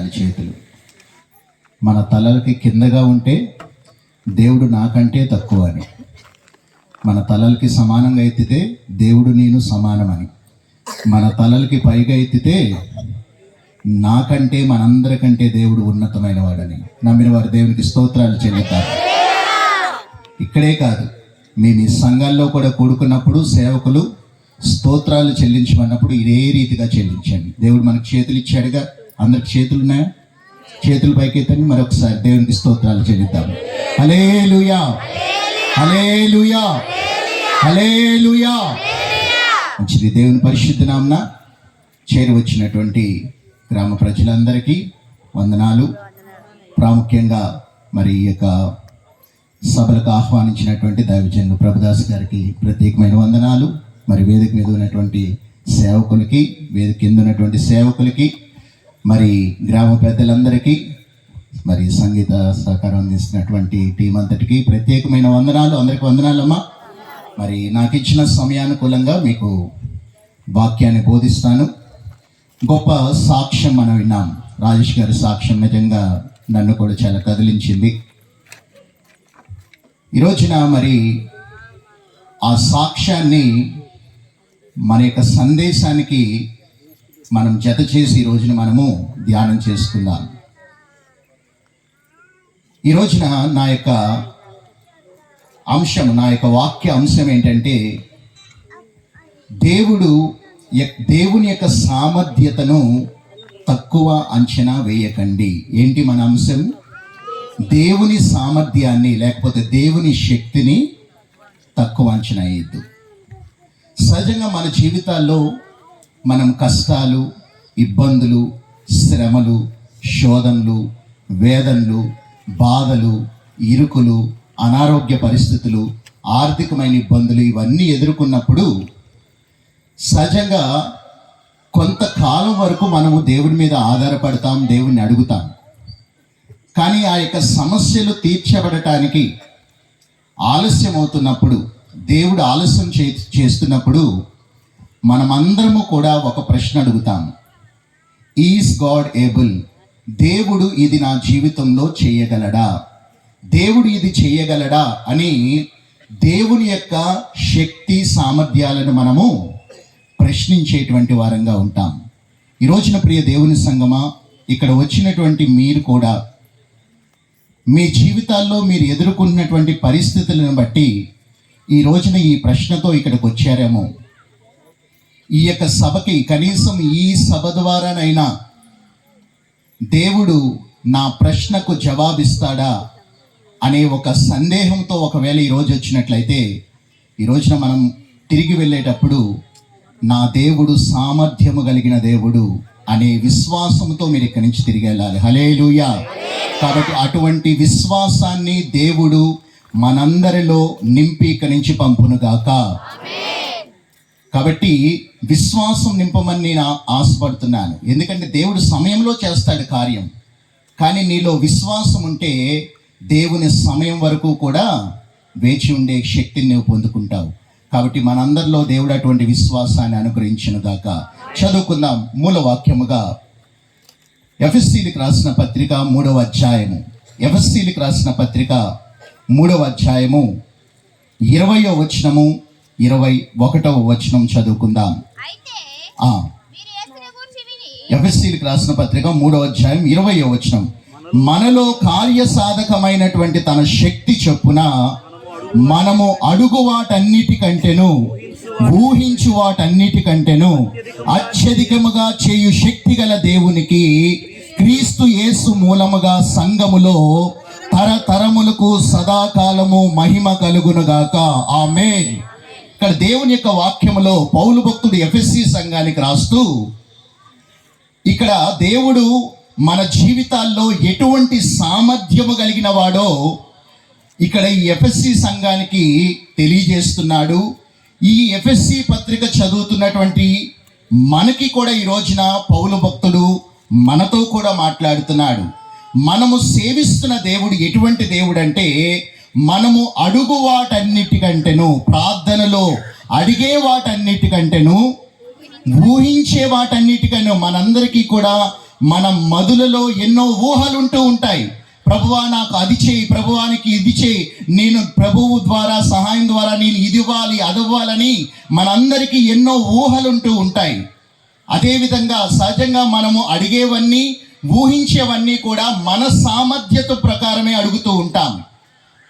ఎత్తాలి చేతులు. మన తలలకి కిందగా ఉంటే దేవుడు నాకంటే తక్కువ అని, మన తలలకి సమానంగా ఎత్తితే దేవుడు నేను సమానమని, మన తలలకి పైగా ఎత్తితే నాకంటే మనందరికంటే దేవుడు ఉన్నతమైన వాడని నమ్మిన వారు దేవునికి స్తోత్రాలు చెల్లిస్తారు. ఇక్కడే కాదు, మేము ఈ సంఘాల్లో కూడా కూడుకున్నప్పుడు సేవకులు స్తోత్రాలు చెల్లించమన్నప్పుడు ఇదే రీతిగా చెల్లించండి. దేవుడు మనకు చేతులు ఇచ్చాడుగా, అందరికి చేతులు ఉన్నాయా? చేతులు పైకెత్తని మరొకసారి దేవునికి స్తోత్రాలు చెల్లిద్దాము. హల్లెలూయా, హల్లెలూయా, హల్లెలూయా. మంచిది. దేవుని పరిశుద్ధ నామమున చేరి వచ్చినటువంటి గ్రామ ప్రజలందరికీ వందనాలు. ప్రాముఖ్యంగా మరి ఈ యొక్క సభలకు ఆహ్వానించినటువంటి దైవజనులు ప్రభుదాస్ గారికి ప్రత్యేకమైన వందనాలు. మరి వేదిక మీద ఉన్నటువంటి సేవకులకి, వేదిక కింద ఉన్నటువంటి సేవకులకి, మరి గ్రామ పెద్దలందరికీ, మరి సంగీత సహకారం అందిస్తున్నటువంటి టీం అంతటికి ప్రత్యేకమైన వందనాలు. అందరికీ వందనాలమ్మా. మరి నాకు ఇచ్చిన సమయానుకూలంగా మీకు వాక్యాన్ని బోధిస్తాను. గొప్ప సాక్ష్యం మనం విన్నాం. రాజేష్ గారి సాక్ష్యం నిజంగా నన్ను కూడా చాలా కదిలించింది. ఈరోజున మరి ఆ సాక్ష్యాన్ని మన యొక్క సందేశానికి మనం జత చేసి ఈ రోజున మనము ధ్యానం చేసుకుందాం. ఈ రోజున నా యొక్క అంశం, నా యొక్క వాక్య అంశం ఏంటంటే దేవుని యొక్క సామర్థ్యతను తక్కువ అంచనా వేయకండి. ఏంటి మన అంశం? దేవుని సామర్థ్యాన్ని లేకపోతే దేవుని శక్తిని తక్కువ అంచనా వేయద్దు. సహజంగా మన జీవితాల్లో మనం కష్టాలు, ఇబ్బందులు, శ్రమలు, శోధనలు, వేదనలు, బాధలు, ఇరుకులు, అనారోగ్య పరిస్థితులు, ఆర్థికమైన ఇబ్బందులు ఇవన్నీ ఎదుర్కొన్నప్పుడు సహజంగా కొంతకాలం వరకు మనము దేవుడి మీద ఆధారపడతాం, దేవుణ్ణి అడుగుతాం. కానీ ఆ యొక్క సమస్యలు తీర్చబడటానికి ఆలస్యం అవుతున్నప్పుడు, దేవుడు ఆలస్యం చేస్తున్నప్పుడు మనమందరము కూడా ఒక ప్రశ్న అడుగుతాం. Is God able? దేవుడు ఇది నా జీవితంలో చేయగలడా? దేవుడు ఇది చేయగలడా అని దేవుని యొక్క శక్తి సామర్థ్యాలను మనము ప్రశ్నించేటువంటి వారంగా ఉంటాం. ఈ రోజున ప్రియ దేవుని సంగమా, ఇక్కడ వచ్చినటువంటి మీరు కూడా మీ జీవితాల్లో మీరు ఎదుర్కొన్నటువంటి పరిస్థితులను బట్టి ఈ రోజున ఈ ప్రశ్నతో ఇక్కడికి వచ్చారేమో. ఈ యొక్క సభకి కనీసం ఈ సభ ద్వారానైనా దేవుడు నా ప్రశ్నకు జవాబిస్తాడా అనే ఒక సందేహంతో ఒకవేళ ఈరోజు వచ్చినట్లయితే, ఈ రోజున మనం తిరిగి వెళ్ళేటప్పుడు నా దేవుడు సామర్థ్యము కలిగిన దేవుడు అనే విశ్వాసంతో మీరు ఇక్కడి నుంచి తిరిగి వెళ్ళాలి. హల్లెలూయా. కాబట్టి అటువంటి విశ్వాసాన్ని దేవుడు మనందరిలో నింపి ఇక్కడి నుంచి పంపునుగాక. కాబట్టి విశ్వాసం నింపమని నేను ఆశపడుతున్నాను. ఎందుకంటే దేవుడు సమయంలో చేస్తాడు కార్యం, కానీ నీలో విశ్వాసం ఉంటే దేవుని సమయం వరకు కూడా వేచి ఉండే శక్తిని నువ్వు పొందుకుంటావు. కాబట్టి మనందరిలో దేవుడు అటువంటి విశ్వాసాన్ని అనుగ్రహించునుగాక. చదువుకుందాం. మూల వాక్యముగా ఎఫెసీయులకు రాసిన పత్రిక 3వ అధ్యాయము, ఎఫెసీయులకు రాసిన పత్రిక 3వ అధ్యాయము 20వ వచనము 21వ వచనం చదువుకుందాం. ఎఫెసీయులకు రాసిన పత్రిక 3వ అధ్యాయం 20వ వచనం. మనలో కార్యసాధకమైనటువంటి తన శక్తి చొప్పున మనము అడుగు వాటన్నిటికంటేను ఊహించు వాటన్నిటికంటేను అత్యధికముగా చేయు శక్తి గల దేవునికి క్రీస్తు యేసు మూలముగా సంఘములో తరతరములకు సదాకాలము మహిమ కలుగునుగాక. ఆమేన్. ఇక్కడ దేవుని యొక్క వాక్యములో పౌలు భక్తుడు ఎఫెసీ సంఘానికి రాస్తూ ఇక్కడ దేవుడు మన జీవితాల్లో ఎటువంటి సామర్థ్యము కలిగిన వాడో ఇక్కడ ఈ ఎఫెసీ సంఘానికి తెలియజేస్తున్నాడు. ఈ ఎఫెసీ పత్రిక చదువుతున్నటువంటి మనకి కూడా ఈ రోజున పౌలు భక్తుడు మనతో కూడా మాట్లాడుతున్నాడు. మనము సేవిస్తున్న దేవుడు ఎటువంటి దేవుడు అంటే, మనము అడుగు వాటన్నిటికంటేను, ప్రార్థనలో అడిగే వాటన్నిటికంటేను ఊహించే వాటన్నిటికన్నా మనందరికీ కూడా మన మదులలో ఎన్నో ఊహలుంటూ ఉంటాయి. ప్రభువా నాకు అది చేయి, ప్రభువానికి ఇది చేయి, నేను ప్రభువు ద్వారా సహాయం ద్వారా నేను ఇది ఇవ్వాలి అది ఇవ్వాలని మనందరికీ ఎన్నో ఊహలుంటూ ఉంటాయి. అదేవిధంగా సహజంగా మనము అడిగేవన్నీ ఊహించేవన్నీ కూడా మన సామర్థ్యత ప్రకారమే అడుగుతూ ఉంటాం.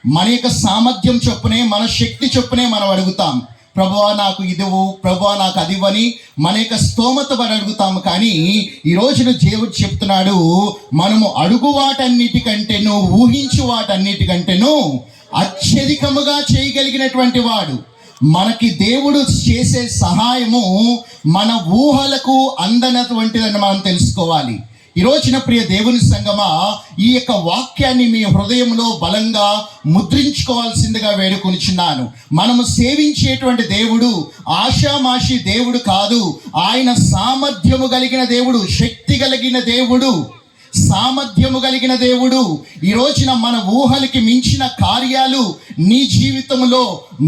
మన యొక్క సామర్థ్యం చొప్పునే, మన శక్తి చొప్పునే మనం అడుగుతాం. ప్రభువా నాకు ఇదివు, ప్రభువా నాకు అది ఇవ్వని మన యొక్క స్తోమత పడి అడుగుతాము. కానీ ఈ రోజున దేవుడు చెప్తున్నాడు, మనము అడుగు వాటన్నిటికంటేను, ఊహించు వాటన్నిటికంటేను అత్యధికముగా చేయగలిగినటువంటి వాడు. మనకి దేవుడు చేసే సహాయము మన ఊహలకు అందనటువంటిదని మనం తెలుసుకోవాలి. ఈ రోజున ప్రియ దేవుని సంగమా, ఈ యొక్క వాక్యాన్ని మీ హృదయంలో బలంగా ముద్రించుకోవాల్సిందిగా వేడుకొనిచున్నాను. మనము సేవించేటువంటి దేవుడు ఆషామాషి దేవుడు కాదు. ఆయన సామర్థ్యము కలిగిన దేవుడు, శక్తి కలిగిన దేవుడు, సామర్థ్యము కలిగిన దేవుడు. ఈ రోజున మన ఊహలకి మించిన కార్యాలు నీ జీవితంలో,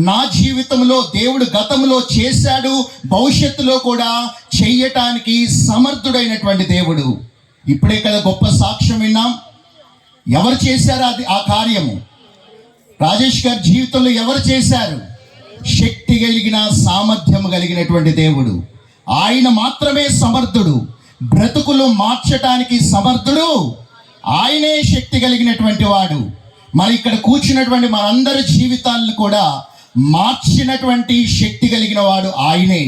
నా జీవితంలో దేవుడు గతంలో చేశాడు, భవిష్యత్తులో కూడా చెయ్యటానికి సమర్థుడైనటువంటి దేవుడు. ఇప్పుడే కదా గొప్ప సాక్ష్యం విన్నాం. ఎవరు చేశారు అది ఆ కార్యము? రాజేష్ గారి జీవితంలో ఎవరు చేశారు? శక్తి కలిగిన, సామర్థ్యం కలిగినటువంటి దేవుడు. ఆయన మాత్రమే సమర్థుడు. బ్రతుకులు మార్చటానికి సమర్థుడు ఆయనే, శక్తి కలిగినటువంటి వాడు. మరి ఇక్కడ కూర్చున్నటువంటి మనందరి జీవితాలను కూడా మార్చినటువంటి శక్తి కలిగిన వాడు ఆయనే.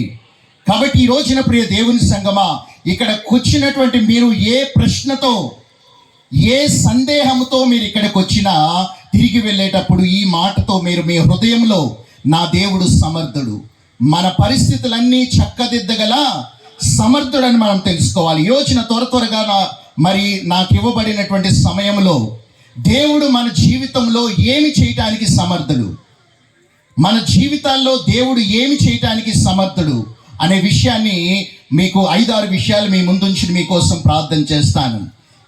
కాబట్టి ఈ రోజున ప్రియ దేవుని సంగమా, ఇక్కడ కూర్చున్నటువంటి మీరు ఏ ప్రశ్నతో, ఏ సందేహంతో మీరు ఇక్కడికి వచ్చినా తిరిగి వెళ్ళేటప్పుడు ఈ మాటతో మీరు మీ హృదయంలో, నా దేవుడు సమర్థుడు, మన పరిస్థితులన్నీ చక్కదిద్దగల సమర్థుడని మనం తెలుసుకోవాలి. ఈ రోజున త్వరగా మరి నాకు ఇవ్వబడినటువంటి సమయంలో దేవుడు మన జీవితంలో ఏమి చేయటానికి సమర్థుడు, మన జీవితాల్లో దేవుడు ఏమి చేయటానికి సమర్థుడు అనే విషయాన్ని మీకు 5-6 విషయాలు మీ ముందుంచి మీకోసం ప్రార్థన చేస్తాను.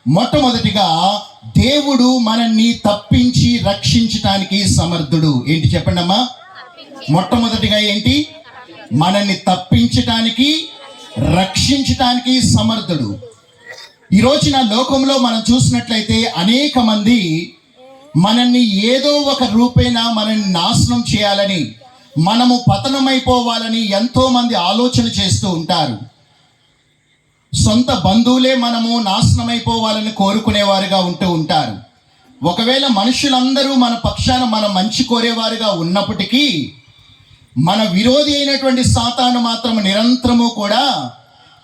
మొట్టమొదటిగా, దేవుడు మనల్ని తప్పించి రక్షించటానికి సమర్థుడు. ఏంటి చెప్పండి అమ్మా? మొట్టమొదటిగా ఏంటి? మనల్ని తప్పించటానికి, రక్షించటానికి సమర్థుడు. ఈ రోజున లోకంలో మనం చూసినట్లయితే అనేక మంది మనల్ని ఏదో ఒక రూపేణ మనల్ని నాశనం చేయాలని, మనము పతనమైపోవాలని ఎంతో మంది ఆలోచన చేస్తూ ఉంటారు. సొంత బంధువులే మనము నాశనమైపోవాలని కోరుకునేవారుగా ఉంటూ ఉంటారు. ఒకవేళ మనుషులందరూ మన పక్షాన మన మంచి కోరేవారుగా ఉన్నప్పటికీ, మన విరోధి అయినటువంటి సాతాను మాత్రం నిరంతరము కూడా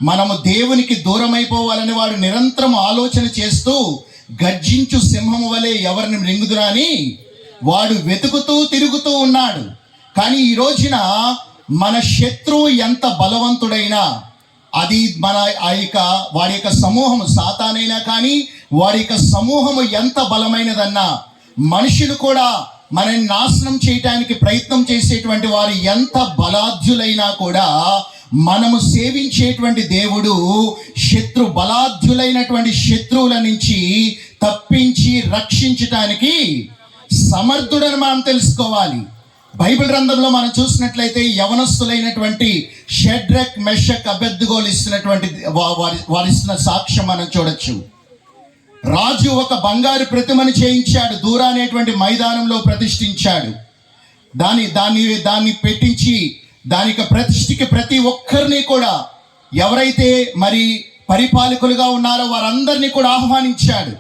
మనము దేవునికి దూరమైపోవాలని వాడు నిరంతరం ఆలోచన చేస్తూ, గర్జించు సింహము వలె ఎవరిని మృంగుదురా అని వాడు వెతుకుతూ తిరుగుతూ ఉన్నాడు. కానీ ఈ రోజున మన శత్రువు ఎంత బలవంతుడైనా, అది మన వాడి యొక్క సమూహం, సాతానైనా కానీ వాడి యొక్క సమూహము ఎంత బలమైనదన్నా, మనుషులు కూడా మనల్ని నాశనం చేయటానికి ప్రయత్నం చేసేటువంటి వారు ఎంత బలాఢ్యులైనా కూడా, మనము సేవించేటువంటి దేవుడు బలాఢ్యులైనటువంటి శత్రువుల నుంచి తప్పించి రక్షించటానికి సమర్థుడని మనం తెలుసుకోవాలి. బైబిల్ గ్రంథంలో మనం చూసినట్లయితే యవనస్తులైనటువంటి షడ్రక్, మెషక్, అబేద్నెగోలు ఇస్తున్నటువంటి వారిస్తున్న సాక్ష్యం మనం చూడొచ్చు. రాజు ఒక బంగారు ప్రతిమను చేయించాడు, దూరా అనేటువంటి మైదానంలో ప్రతిష్ఠించాడు. దాన్ని పెట్టించి దానికి ప్రతిష్ఠకి ప్రతి ఒక్కరిని కూడా, ఎవరైతే మరి పరిపాలకులుగా ఉన్నారో వారందరినీ కూడా ఆహ్వానించాడు.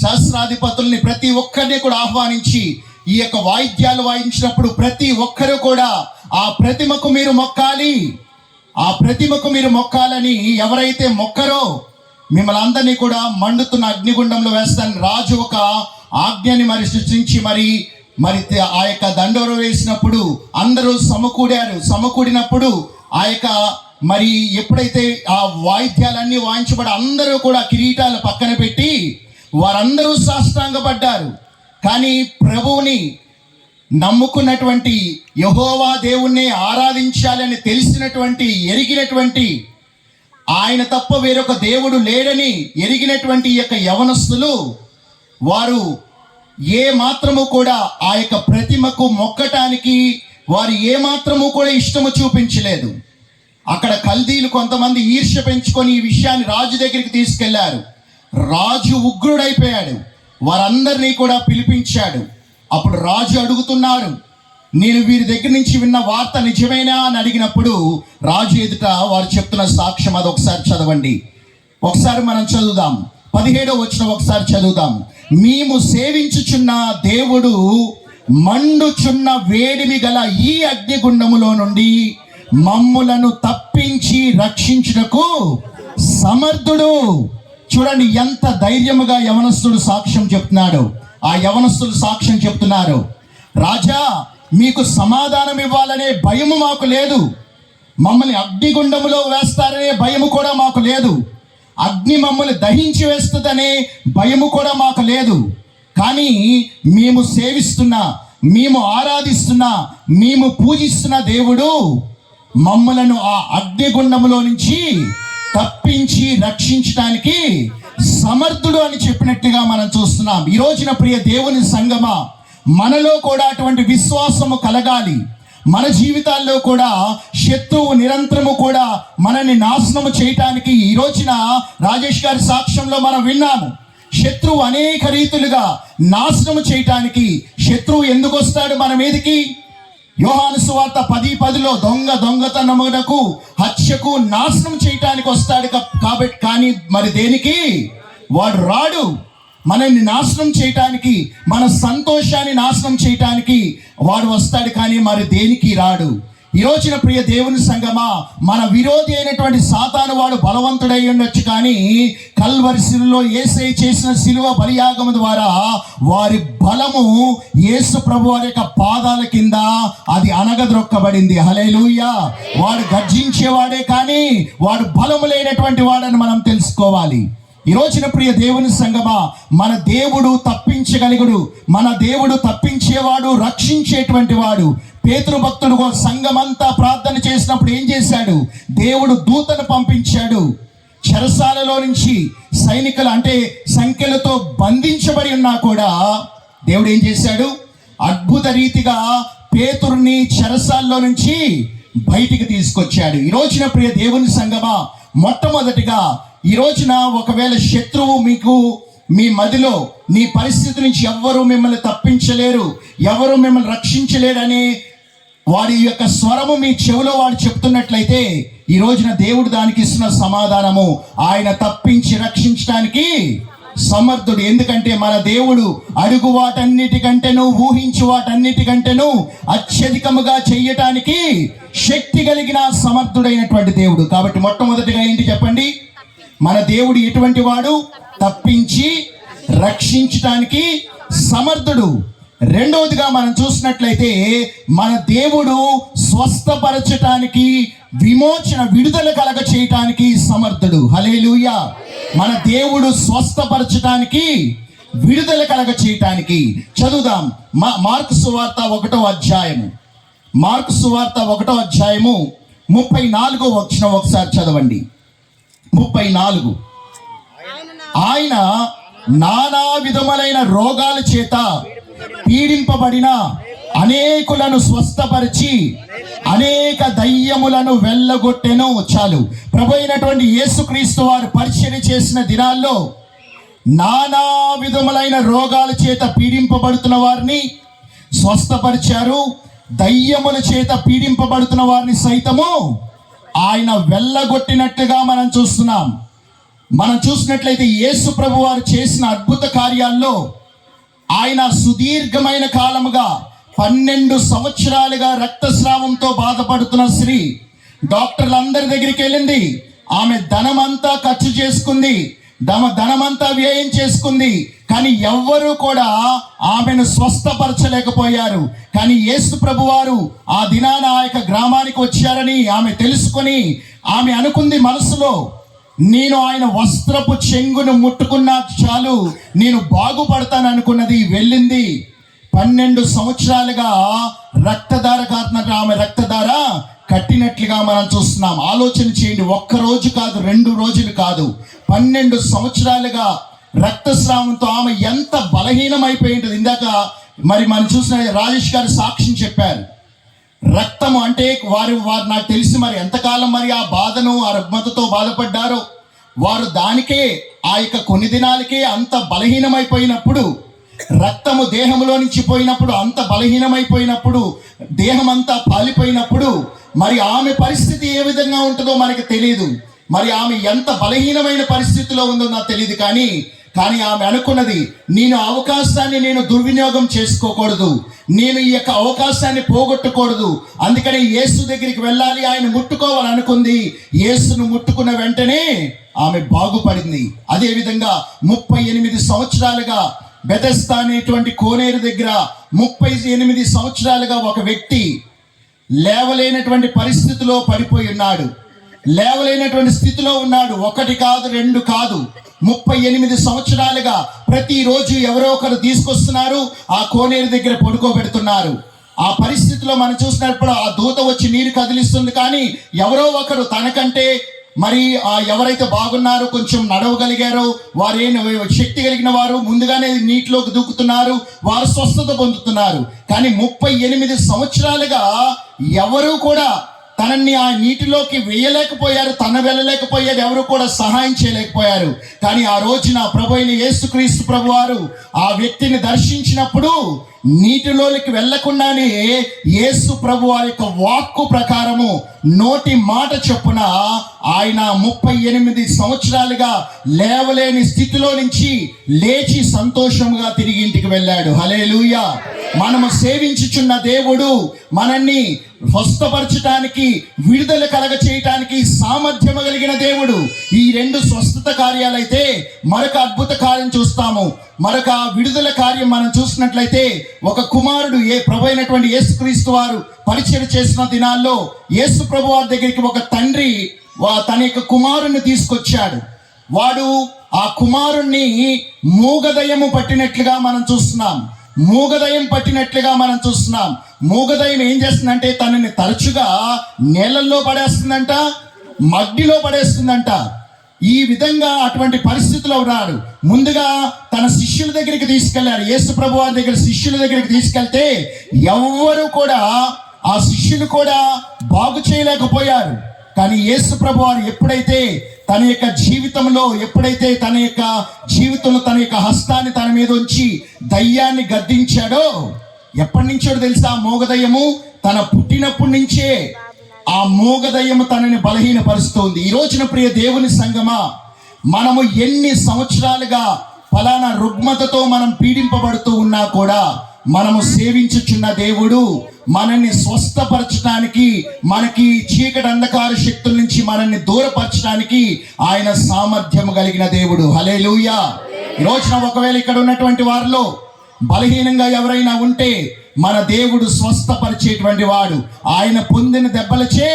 సహస్రాధిపతుల్ని ప్రతి ఒక్కరిని కూడా ఆహ్వానించి, ఈ యొక్క వాయిద్యాలు వాయించినప్పుడు ప్రతి ఒక్కరు కూడా ఆ ప్రతిమకు మీరు మొక్కాలి, ఆ ప్రతిమకు మీరు మొక్కాలని ఎవరైతే మొక్కరో మిమ్మల్ని అందరినీ కూడా మండుతున్న అగ్నిగుండంలో వేస్తాను. రాజు ఒక ఆజ్ఞని మరి సృష్టించి మరి ఆ యొక్క దండోర వేసినప్పుడు అందరూ సమకూడినప్పుడు ఆ యొక్క మరి ఎప్పుడైతే ఆ వాయిద్యాలన్నీ వాయించబడి అందరూ కూడా కిరీటాలు పక్కన పెట్టి వారందరూ సాష్టాంగపడ్డారు. కానీ ప్రభువుని నమ్ముకున్నటువంటి, యెహోవా దేవుణ్ణి ఆరాధించాలని తెలిసినటువంటి, ఎరిగినటువంటి, ఆయన తప్ప వేరొక దేవుడు లేడని ఎరిగినటువంటి ఈ యొక్క యవనస్తులు, వారు ఏ మాత్రము కూడా ఆ యొక్క ప్రతిమకు మొక్కటానికి వారు ఏ మాత్రము కూడా ఇష్టము చూపించలేదు. అక్కడ కల్దీలు కొంతమంది ఈర్ష్య పెంచుకొని ఈ విషయాన్ని రాజు దగ్గరికి తీసుకెళ్లారు. రాజు ఉగ్రుడైపోయాడు. వారందరినీ కూడా పిలిపించాడు. అప్పుడు రాజు అడుగుతున్నారు, నేను వీరి దగ్గర నుంచి విన్న వార్త నిజమేనా అని అడిగినప్పుడు రాజు ఎదుట వారు చెప్తున్న సాక్ష్యం అది ఒకసారి చదవండి. ఒకసారి మనం చదువుదాం. 17వ వచనం ఒకసారి చదువుదాం. మేము సేవించుచున్న దేవుడు మండుచున్న వేడిమి గల ఈ అగ్నిగుండములో నుండి మమ్ములను తప్పించి రక్షించుటకు సమర్థుడు. చూడండి ఎంత ధైర్యముగా యవనస్తుడు సాక్ష్యం చెప్తున్నాడు. ఆ యవనస్తులు సాక్ష్యం చెప్తున్నారు, రాజా మీకు సమాధానం ఇవ్వాలనే భయము మాకు లేదు, మమ్మల్ని అగ్నిగుండములో వేస్తారనే భయము కూడా మాకు లేదు, అగ్ని మమ్మల్ని దహించి వేస్తుందనే భయము కూడా మాకు లేదు. కానీ మేము సేవిస్తున్న, మేము ఆరాధిస్తున్న, మేము పూజిస్తున్న దేవుడు మమ్మలను ఆ అగ్నిగుండములో నుంచి తప్పించి రక్షించడానికి సమర్థుడు అని చెప్పినట్టుగా మనం చూస్తున్నాం. ఈ రోజున ప్రియ దేవుని సంగమా, మనలో కూడా అటువంటి విశ్వాసము కలగాలి. మన జీవితాల్లో కూడా శత్రువు నిరంతరము కూడా మనల్ని నాశనము చేయటానికి, ఈ రోజున రాజేష్ గారి సాక్ష్యంలో మనం విన్నాము, శత్రువు అనేక రీతులుగా నాశనము చేయటానికి శత్రువు ఎందుకు వస్తాడు మన మీదకి? యోహాను సువార్త 10:10లో దొంగతనమునకు, హత్యకు, నాశనం చేయటానికి వస్తాడు కాబట్టి. కానీ మరి దేనికి వాడు రాడు? మనల్ని నాశనం చేయటానికి, మన సంతోషాన్ని నాశనం చేయటానికి వాడు వస్తాడు, కానీ మరి దేనికి రాడు. ఈ రోజున ప్రియ దేవుని సంగమా, మన విరోధి అయినటువంటి సాతాను వాడు బలవంతుడై ఉండొచ్చు, కానీ కల్వరి శిలువలో యేసయ్య చేసిన శిలువ బలియాగం ద్వారా వారి బలము యేసు ప్రభు వారి యొక్క పాదాల కింద అది అనగద్రొక్కబడింది. హల్లెలూయా. వాడు గర్జించేవాడే, కానీ వాడు బలము లేనటువంటి వాడని మనం తెలుసుకోవాలి. ఈ రోజున ప్రియ దేవుని సంగమా, మన దేవుడు తప్పించగలిగుడు, మన దేవుడు తప్పించేవాడు, రక్షించేటువంటి వాడు. పేతురు భక్తుడు సంఘమంతా ప్రార్థన చేసినప్పుడు ఏం చేశాడు? దేవుడు దూతను పంపించాడు. చెరసాలలో నుంచి సైనికులు అంటే సంఖ్యలతో బంధించబడి ఉన్నా కూడా దేవుడు ఏం చేశాడు? అద్భుత రీతిగా పేతురుని చెరసాల్లో నుంచి బయటికి తీసుకొచ్చాడు. ఈ రోజున ప్రియ దేవుని సంగమా, మొట్టమొదటిగా ఈ రోజున ఒకవేళ శత్రువు మీకు మీ మదిలో, నీ పరిస్థితి నుంచి ఎవ్వరూ మిమ్మల్ని తప్పించలేరు, ఎవరు మిమ్మల్ని రక్షించలేరని వాడి యొక్క స్వరము మీ చెవిలో వాడు చెప్తున్నట్లయితే, ఈ రోజున దేవుడు దానికి ఇస్తున్న సమాధానము, ఆయన తప్పించి రక్షించడానికి సమర్థుడు. ఎందుకంటే మన దేవుడు అడుగు వాటన్నిటికంటేను, ఊహించు వాటన్నిటికంటేను అత్యధికముగా చెయ్యటానికి శక్తి కలిగిన సమర్థుడైనటువంటి దేవుడు. కాబట్టి మొట్టమొదటిగా ఏంటి చెప్పండి? మన దేవుడు ఎటువంటి వాడు? తప్పించి రక్షించటానికి సమర్థుడు. రెండవదిగా మనం చూసినట్లయితే మన దేవుడు స్వస్థపరచటానికి, విడుదల కలగ చేయటానికి సమర్థుడు. హల్లెలూయా. మన దేవుడు స్వస్థపరచటానికి, విడుదల కలగ చేయటానికి. చదువుదాం. మార్కు సువార్త 1వ అధ్యాయము, మార్కు సువార్త 1వ అధ్యాయము 34వ వచనం ఒకసారి చదవండి. 34. ఆయన నానా విధములైన రోగాల చేత పీడింపబడిన అనేకులను స్వస్థపరిచి అనేక దయ్యములను వెళ్ళగొట్టెను. చాలు. ప్రభు అయినటువంటి యేసుక్రీస్తు వారు పరిచర్య చేసిన దినాల్లో నానా విధములైన రోగాల చేత పీడింపబడుతున్న వారిని స్వస్థపరిచారు. దయ్యముల చేత పీడింపబడుతున్న వారిని సైతము ఆయన వెళ్ళగొట్టినట్టుగా మనం చూస్తున్నాం. మనం చూసినట్లయితే యేసు ప్రభు వారు చేసిన అద్భుత కార్యాల్లో ఆయన సుదీర్ఘమైన కాలముగా 12 సంవత్సరాలుగా రక్తస్రావంతో బాధపడుతున్న స్త్రీ డాక్టర్లందరి దగ్గరికి వెళ్ళింది. ఆమె ధనమంతా ఖర్చు చేసుకుంది, ధనమంతా వ్యయం చేసుకుంది, కానీ ఎవ్వరూ కూడా ఆమెను స్వస్థపరచలేకపోయారు. కానీ యేసు ప్రభు వారు ఆ దినాన ఆ యొక్క గ్రామానికి వచ్చారని ఆమె తెలుసుకొని ఆమె అనుకుంది మనసులో, నేను ఆయన వస్త్రపు చెంగును ముట్టుకున్నా చాలు, నేను బాగుపడతాను అనుకున్నది. వెళ్ళింది. 12 సంవత్సరాలుగా రక్తధార కారుతున్నట్టు ఆమె రక్తధార కట్టినట్లుగా మనం చూస్తున్నాం. ఆలోచన చేయండి. 1 రోజు కాదు, 2 రోజులు కాదు, 12 సంవత్సరాలుగా రక్తస్రావంతో ఆమె ఎంత బలహీనమైపోయి ఉంటుంది. ఇందాక మరి మనం చూసిన రాజేష్ గారు సాక్ష్యం చెప్పారు. రక్తము అంటే వారు నాకు తెలిసి మరి ఎంతకాలం మరి ఆ బాధను, ఆ రుగ్మతతో బాధపడ్డారో. వారు దానికే ఆ యొక్క కొన్ని దినాలకే అంత బలహీనమైపోయినప్పుడు, రక్తము దేహంలో నుంచి పోయినప్పుడు, అంత బలహీనమైపోయినప్పుడు, దేహం అంతా పాలిపోయినప్పుడు మరి ఆమె పరిస్థితి ఏ విధంగా ఉంటుందో మనకు తెలియదు. మరి ఆమె ఎంత బలహీనమైన పరిస్థితిలో ఉందో నాకు తెలియదు. కానీ ఆమె అనుకున్నది, నేను అవకాశాన్ని నేను దుర్వినియోగం చేసుకోకూడదు, నేను ఈ యొక్క అవకాశాన్ని పోగొట్టకూడదు, అందుకని యేసు దగ్గరికి వెళ్ళాలి, ఆయన ముట్టుకోవాలని అనుకుంది. యేసును ముట్టుకున్న వెంటనే ఆమె బాగుపడింది. అదేవిధంగా 38 సంవత్సరాలుగా బెతెస్దా అనేటువంటి కోనేరు దగ్గర 38 సంవత్సరాలుగా ఒక వ్యక్తి లేవలేనటువంటి పరిస్థితిలో పడిపోయి ఉన్నాడు, లేవలేనటువంటి స్థితిలో ఉన్నాడు. 1 కాదు 2 కాదు, 38 సంవత్సరాలుగా ప్రతిరోజు ఎవరో ఒకరు తీసుకొస్తున్నారు, ఆ కోనేరు దగ్గర పడుకోబెడుతున్నారు. ఆ పరిస్థితిలో మనం చూసినప్పుడు ఆ దూత వచ్చి నీరు కదిలిస్తుంది, కానీ ఎవరో ఒకరు తనకంటే మరి ఎవరైతే బాగున్నారో, కొంచెం నడవగలిగారో, వారే శక్తి కలిగిన వారు ముందుగానే నీటిలోకి దూకుతున్నారు, వారు స్వస్థత పొందుతున్నారు. కానీ 38 సంవత్సరాలుగా ఎవరు కూడా తనని ఆ నీటిలోకి వేయలేకపోయారు, తన వెళ్ళలేకపోయారు, ఎవరు కూడా సహాయం చేయలేకపోయారు. కానీ ఆ రోజున ప్రభు అయిన యేసుక్రీస్తు ప్రభు వారు ఆ వ్యక్తిని దర్శించినప్పుడు నీటిలోకి వెళ్లకుండానే యేసు ప్రభు వారి యొక్క వాక్కు ప్రకారము నోటి మాట చొప్పున ఆయన 38 సంవత్సరాలుగా లేవలేని స్థితిలో నుంచి లేచి సంతోషంగా తిరిగి ఇంటికి వెళ్ళాడు. హల్లెలూయా. మనము సేవించుచున్న దేవుడు మనల్ని స్వస్థపరచడానికి, విడుదల కలగ చేయటానికి సామర్థ్యం కలిగిన దేవుడు. ఈ 2 స్వస్థత కార్యాలైతే మరొక అద్భుత కార్యం చూస్తాము. మరొక విడుదల కార్యం మనం చూసినట్లయితే, ఒక కుమారుడు ప్రభు అయినటువంటి యేసుక్రీస్తు వారు పరిచయం చేసిన దినాల్లో యేసు ప్రభు వారి దగ్గరికి ఒక తండ్రి తన యొక్క కుమారుణ్ణి తీసుకొచ్చాడు. వాడు ఆ కుమారుణ్ణి మూగదయము పట్టినట్లుగా మనం చూస్తున్నాం. మూగదయం మూగదయం ఏం చేస్తుందంటే తనని తరచుగా నేలల్లో పడేస్తుందంట, మట్టిలో పడేస్తుందంట. ఈ విధంగా అటువంటి పరిస్థితిలో ఉన్నాడు. ముందుగా తన శిష్యుల దగ్గరికి తీసుకెళ్లారు. యేసు ప్రభు వారి దగ్గర శిష్యుల దగ్గరికి తీసుకెళ్తే ఎవ్వరూ కూడా, ఆ శిష్యులు కూడా బాగు చేయలేకపోయారు. కానీ యేసు ప్రభు వారు ఎప్పుడైతే తన యొక్క జీవితంలో తన యొక్క హస్తాన్ని తన మీద ఉంచి దయ్యాన్ని గద్దించాడో, ఎప్పటి నుంచో తెలుసా, మూగదయ్యము తన పుట్టినప్పటి నుంచే ఆ మూగదయ్యము తనని బలహీనపరుస్తుంది. ఈ రోజున ప్రియ దేవుని సంగమా, మనము ఎన్ని సంవత్సరాలుగా ఫలానా రుగ్మతతో మనం పీడింపబడుతూ ఉన్నా కూడా మనము సేవించుచున్న దేవుడు మనల్ని స్వస్థపరచడానికి, మనకి చీకటి అంధకార శక్తుల నుంచి మనల్ని దూరపరచడానికి ఆయన సామర్థ్యం కలిగిన దేవుడు. హల్లెలూయా. ఈ రోజున ఒకవేళ ఇక్కడ ఉన్నటువంటి వారిలో బలహీనంగా ఎవరైనా ఉంటే మన దేవుడు స్వస్థపరిచేటువంటి వాడు. ఆయన పొందిన దెబ్బలచే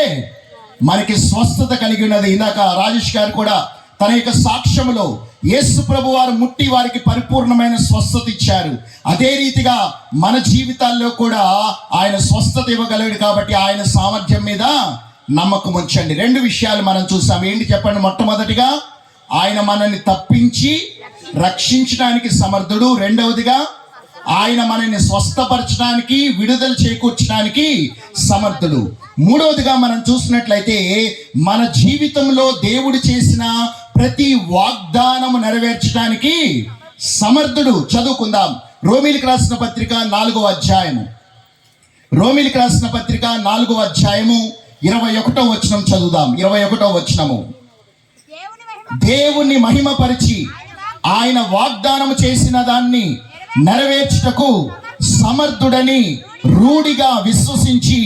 మనకి స్వస్థత కలిగి ఉన్నది. ఇందాక రాజేష్ గారు కూడా తన యొక్క సాక్ష్యములో యేసు ప్రభు వారు ముట్టి వారికి పరిపూర్ణమైన స్వస్థత ఇచ్చారు. అదే రీతిగా మన జీవితాల్లో కూడా ఆయన స్వస్థత ఇవ్వగలడు. కాబట్టి ఆయన సామర్థ్యం మీద నమ్మకం ఉంచండి. 2 విషయాలు మనం చూసాం. ఏంటి చెప్పండి? మొట్టమొదటిగా ఆయన మనల్ని తప్పించి రక్షించడానికి సమర్థుడు. రెండవదిగా ఆయన మనల్ని స్వస్థపరచడానికి, విడుదల చేకూర్చడానికి సమర్థుడు. మూడవదిగా మనం చూసినట్లయితే మన జీవితంలో దేవుడు చేసిన ప్రతి వాగ్దానము నెరవేర్చడానికి సమర్థుడు. చదువుకుందాం. రోమీలకు రాసిన పత్రిక 4వ అధ్యాయము. రోమీలకు రాసిన పత్రిక 4వ అధ్యాయము 21వ వచనం చదువుదాం. 21వ వచనము. దేవుని మహిమపరిచి ఆయన వాగ్దానము చేసిన దాన్ని నెరవేర్చుటకు సమర్థుడని రూఢిగా విశ్వసించి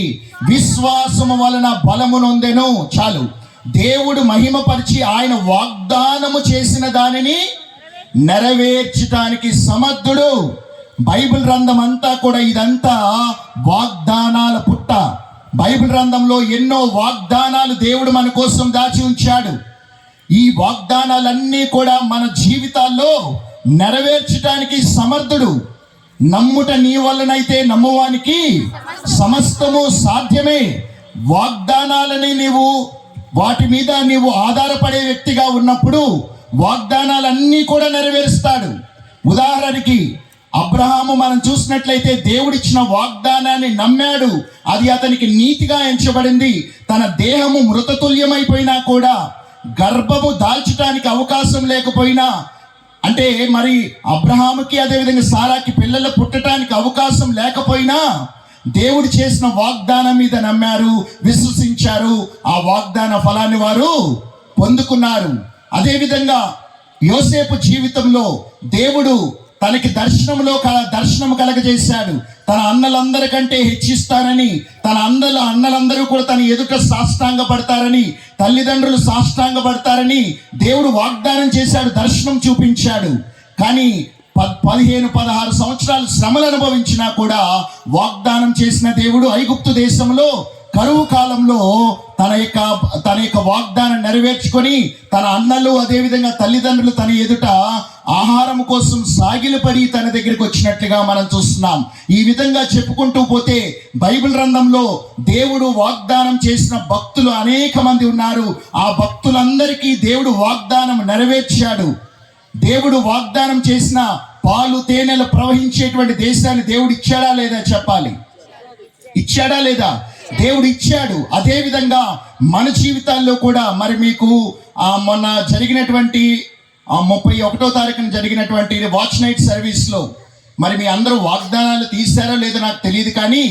విశ్వాసము వలన బలము నొందెను. చాలు. దేవుడు మహిమపరిచి ఆయన వాగ్దానము చేసిన దానిని నెరవేర్చడానికి సమర్థుడు. బైబిల్ గ్రంథం అంతా కూడా ఇదంతా వాగ్దానాల పుట్ట. బైబిల్ గ్రంథంలో ఎన్నో వాగ్దానాలు దేవుడు మన కోసం దాచి ఉంచాడు. ఈ వాగ్దానాలన్నీ కూడా మన జీవితాల్లో నెరవేర్చడానికి సమర్థుడు. నమ్ముట నీ వల్లనైతే నమ్మువానికి సమస్తము సాధ్యమే. వాగ్దానాలని వాటి మీద నీవు ఆధారపడే వ్యక్తిగా ఉన్నప్పుడు వాగ్దానాలన్నీ కూడా నెరవేరుస్తాడు. ఉదాహరణకి అబ్రహాము మనం చూసినట్లయితే దేవుడిచ్చిన వాగ్దానాన్ని నమ్మాడు. అది అతనికి నీతిగా ఎంచబడింది. తన దేహము మృతతుల్యమైపోయినా కూడా గర్భము దాల్చడానికి అవకాశం లేకపోయినా, అంటే మరి అబ్రహాముకి అదేవిధంగా సారాకి పిల్లలు పుట్టడానికి అవకాశం లేకపోయినా దేవుడు చేసిన వాగ్దానం మీద నమ్మారు, విశ్వసించారు. ఆ వాగ్దాన ఫలాన్ని వారు పొందుకున్నారు. అదేవిధంగా యోసేపు జీవితంలో దేవుడు తనకి దర్శనం కలగజేశాడు. తన అన్నలందరికంటే హెచ్చిస్తానని, తన అన్నలందరూ కూడా తన ఎదుట సాష్టాంగపడతారని, తల్లిదండ్రులు సాష్టాంగపడతారని దేవుడు వాగ్దానం చేశాడు, దర్శనం చూపించాడు. కానీ 15-16 సంవత్సరాలు శ్రమలు అనుభవించినా కూడా వాగ్దానం చేసిన దేవుడు ఐగుప్తు దేశంలో కరువు కాలంలో తన యొక్క వాగ్దానం నెరవేర్చుకొని తన అన్నలు అదేవిధంగా తల్లిదండ్రులు తన ఎదుట ఆహారం కోసం సాగిలపడి తన దగ్గరికి వచ్చినట్లుగా మనం చూస్తున్నాం. ఈ విధంగా చెప్పుకుంటూ పోతే బైబిల్ గ్రంథంలో దేవుడు వాగ్దానం చేసిన భక్తులు అనేక మంది ఉన్నారు. ఆ భక్తులందరికీ దేవుడు వాగ్దానం నెరవేర్చాడు. దేవుడు వాగ్దానం చేసిన పాలు తేనెలు ప్రవహించేటువంటి దేశాన్ని దేవుడు ఇచ్చాడా లేదా చెప్పాలి. ఇచ్చాడా లేదా? దేవుడు ఇచ్చాడు. అదే విధంగా మన జీవితాల్లో కూడా మరి మీకు మొన్న జరిగినటువంటి 31వ తారీఖున జరిగినటువంటి వాచ్ నైట్ సర్వీస్లో మరి మీ అందరూ వాగ్దానాలు తీశారో లేదో నాకు తెలియదు. కానీ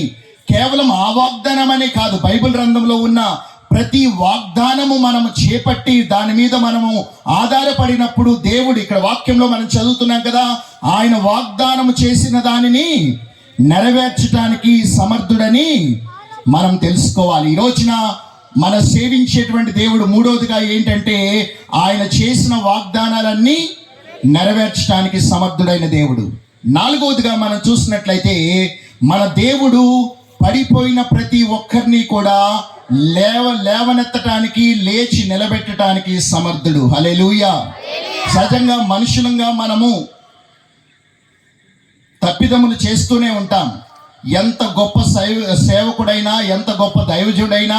కేవలం ఆ వాగ్దానం అనే కాదు, బైబిల్ గ్రంథంలో ఉన్న ప్రతి వాగ్దానము మనము చేపట్టి దాని మీద మనము ఆధారపడినప్పుడు దేవుడు, ఇక్కడ వాక్యంలో మనం చదువుతున్నాం కదా, ఆయన వాగ్దానము చేసిన దానిని నెరవేర్చడానికి సమర్థుడని మనం తెలుసుకోవాలి. ఈ రోజున మన సేవించేటువంటి దేవుడు మూడవదిగా ఏంటంటే ఆయన చేసిన వాగ్దానాలన్నీ నెరవేర్చడానికి సమర్థుడైన దేవుడు. నాలుగవదిగా మనం చూసినట్లయితే మన దేవుడు పడిపోయిన ప్రతి ఒక్కరిని కూడా లేవనెత్తటానికి, లేచి నిలబెట్టడానికి సమర్థుడు. హల్లెలూయా. సహజంగా మనుషులంగా మనము తప్పిదములు చేస్తూనే ఉంటాం. ఎంత గొప్ప సేవకుడైనా, ఎంత గొప్ప దైవజుడైనా,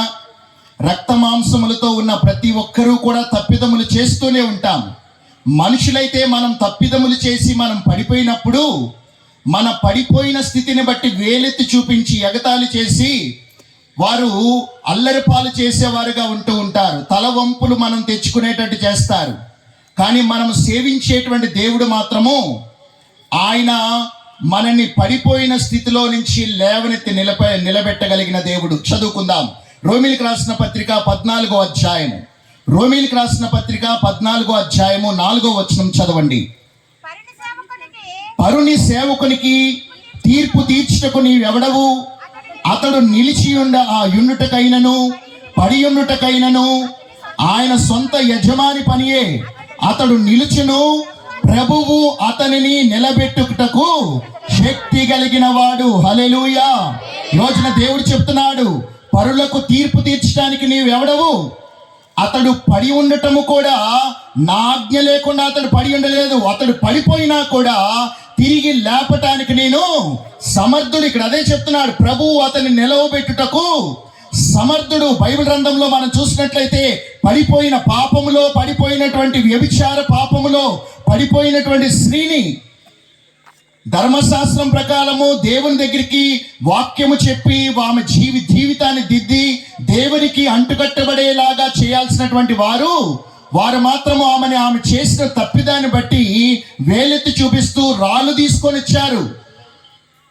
రక్త మాంసములతో ఉన్న ప్రతి ఒక్కరూ కూడా తప్పిదములు చేస్తూనే ఉంటాం. మనుషులైతే మనం తప్పిదములు చేసి మనం పడిపోయినప్పుడు మన పడిపోయిన స్థితిని బట్టి వేలెత్తి చూపించి ఎగతాళి చేసి వారు అల్లరిపాలు చేసేవారుగా ఉంటూ ఉంటారు. తల వంపులు మనం తెచ్చుకునేటట్టు చేస్తారు. కానీ మనం సేవించేటువంటి దేవుడు మాత్రము ఆయన మనల్ని పడిపోయిన స్థితిలో నుంచి లేవనెత్తి నిలబెట్టగలిగిన దేవుడు. చదువుకుందాం. రోమీలకు రాసిన పత్రిక 14వ అధ్యాయము. రోమీలకు రాసిన పత్రిక 14వ అధ్యాయము 4వ వచనం చదవండి. పరుని సేవకునికి తీర్పు తీర్చుటకు నీవెవడవు? అతడు నిలిచి యుండుటకైనను పడియుండుటకైనను ఆయన సొంత యజమాని పనియే. అతడు నిలుచును, ప్రభువు అతనిని నిలబెట్టుటకు శక్తి కలిగిన వాడు. హల్లెలూయా. ఈ రోజున దేవుడు చెప్తున్నాడు, పరులకు తీర్పు తీర్చడానికి నీవెవడవు? అతడు పడి ఉండటము కూడా నా ఆజ్ఞ లేకుండా అతడు పడి ఉండలేదు. అతడు పడిపోయినా కూడా తిరిగి లేపటానికి నేను సమర్థుడు. ఇక్కడ అదే చెప్తున్నాడు, ప్రభువు అతన్ని నిలవబెట్టుటకు సమర్థుడు. బైబిల్ గ్రంథంలో మనం చూసినట్లయితే పడిపోయిన పాపములో, పడిపోయినటువంటి వ్యభిచార పాపములో పడిపోయినటువంటి స్త్రీని ధర్మశాస్త్రం ప్రకారము దేవుని దగ్గరికి వాక్యము చెప్పి ఆమె జీవితాన్ని దిద్ది దేవునికి అంటుకట్టబడేలాగా చేయాల్సినటువంటి వారు మాత్రము ఆమె చేసిన తప్పిదాన్ని బట్టి వేలెత్తి చూపిస్తూ రాళ్ళు తీసుకొని వచ్చారు.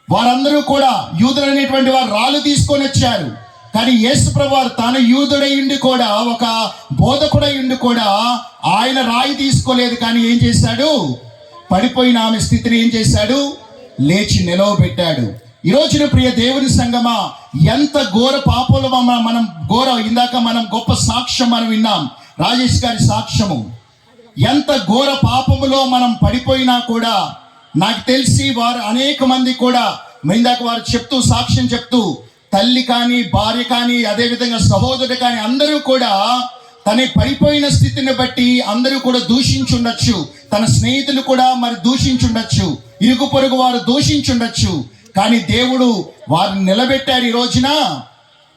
వారందరూ కూడా యూదులు అనేటువంటి వారు రాళ్ళు తీసుకొని వచ్చారు. కానీ యేసు ప్రభువు వారు తాను యూదుడై ఉండి కూడా, ఒక బోధకుడై ఉండి కూడా ఆయన రాయి తీసుకోలేదు. కానీ ఏం చేశాడు? పడిపోయిన ఆమె స్థితిని ఏం చేశాడు? లేచి నిలవబెట్టాడు. ఈ రోజున ప్రియ దేవుని సంగమా, ఎంత ఘోర పాపలు ఇందాక మనం గొప్ప సాక్ష్యం మనం విన్నాం, రాజేష్ గారి సాక్ష్యము. ఎంత ఘోర పాపములో మనం పడిపోయినా కూడా నాకు తెలిసి వారు అనేక మంది కూడా ఇందాక వారు సాక్ష్యం చెప్తూ తల్లి కానీ, భార్య కానీ, అదేవిధంగా సహోదరుడు కానీ అందరూ కూడా తన పడిపోయిన స్థితిని బట్టి అందరూ కూడా దూషించుండొచ్చు. తన స్నేహితులు కూడా మరి దూషించుండొచ్చు, ఇరుగు పొరుగు వారు దూషించుండొచ్చు. కానీ దేవుడు వారిని నిలబెట్టాడు. ఈ రోజున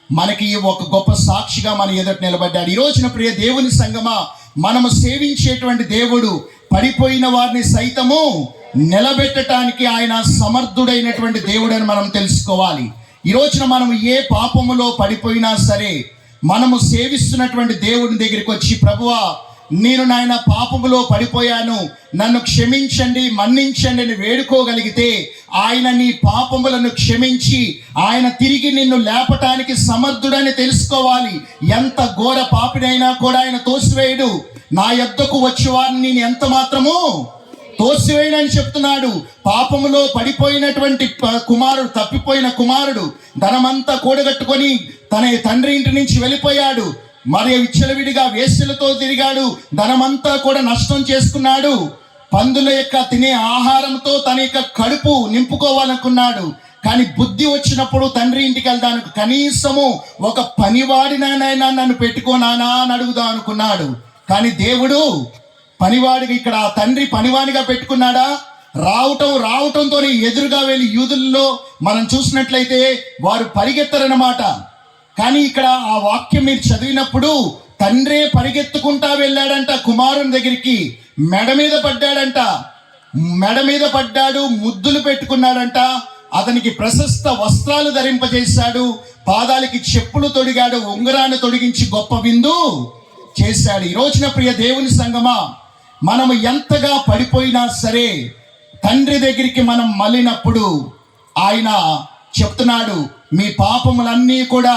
మనకి ఒక గొప్ప సాక్షిగా మన ఎదుట నిలబడ్డాడు. ఈ రోజున ప్రియ దేవుని సంగమా, మనము సేవించేటువంటి దేవుడు పడిపోయిన వారిని సైతము నిలబెట్టడానికి ఆయన సమర్థుడైనటువంటి దేవుడు అని మనం తెలుసుకోవాలి. ఈ రోజున మనం ఏ పాపములో పడిపోయినా సరే మనము సేవిస్తున్నటువంటి దేవుని దగ్గరికి వచ్చి, ప్రభువా నేను నాయన పాపములో పడిపోయాను, నన్ను క్షమించండి, మన్నించండి అని వేడుకోగలిగితే ఆయన నీ పాపములను క్షమించి ఆయన తిరిగి నిన్ను లేపటానికి సమర్థుడని తెలుసుకోవాలి. ఎంత ఘోర పాపినైనా కూడా ఆయన తోసివేయడు. నా యొద్దకు వచ్చే వారిని నేను ఎంత మాత్రము తోసివేయనని చెప్తున్నాడు. పాపములో పడిపోయినటువంటి కుమారుడు, తప్పిపోయిన కుమారుడు ధనమంతా కూడగట్టుకొని తన తండ్రి ఇంటి నుంచి వెళ్ళిపోయాడు. మరి విచ్చలవిడిగా వేశ్యలతో తిరిగాడు, ధనమంతా కూడా నష్టం చేసుకున్నాడు. పందుల యొక్క తినే ఆహారంతో తన యొక్క కడుపు నింపుకోవాలనుకున్నాడు. కానీ బుద్ధి వచ్చినప్పుడు తండ్రి ఇంటికి వెళ్దానికి కనీసము ఒక పనివాడినైనా నన్ను పెట్టుకోనానా అని అడుగుదాం అనుకున్నాడు. కానీ దేవుడు పనివాడిగా, ఇక్కడ తండ్రి పనివాడిగా పెట్టుకున్నాడా? రావటంతో ఎదురుగా వెళ్ళి యూదుల్లో మనం చూసినట్లయితే వారు పరిగెత్తరన్నమాట. కానీ ఇక్కడ ఆ వాక్యం మీరు చదివినప్పుడు తండ్రే పరిగెత్తుకుంటా వెళ్ళాడంట కుమారుని దగ్గరికి. మెడ మీద పడ్డాడు, ముద్దులు పెట్టుకున్నాడంట. అతనికి ప్రశస్త వస్త్రాలు ధరింపజేశాడు, పాదాలకి చెప్పులు తొడిగాడు, ఉంగరాన్ని తొడిగించి గొప్ప విందు చేశాడు. ఈ రోజున ప్రియ దేవుని సంగమా, మనము ఎంతగా పడిపోయినా సరే తండ్రి దగ్గరికి మనం మళ్ళినప్పుడు ఆయన చెప్తున్నాడు, మీ పాపములన్నీ కూడా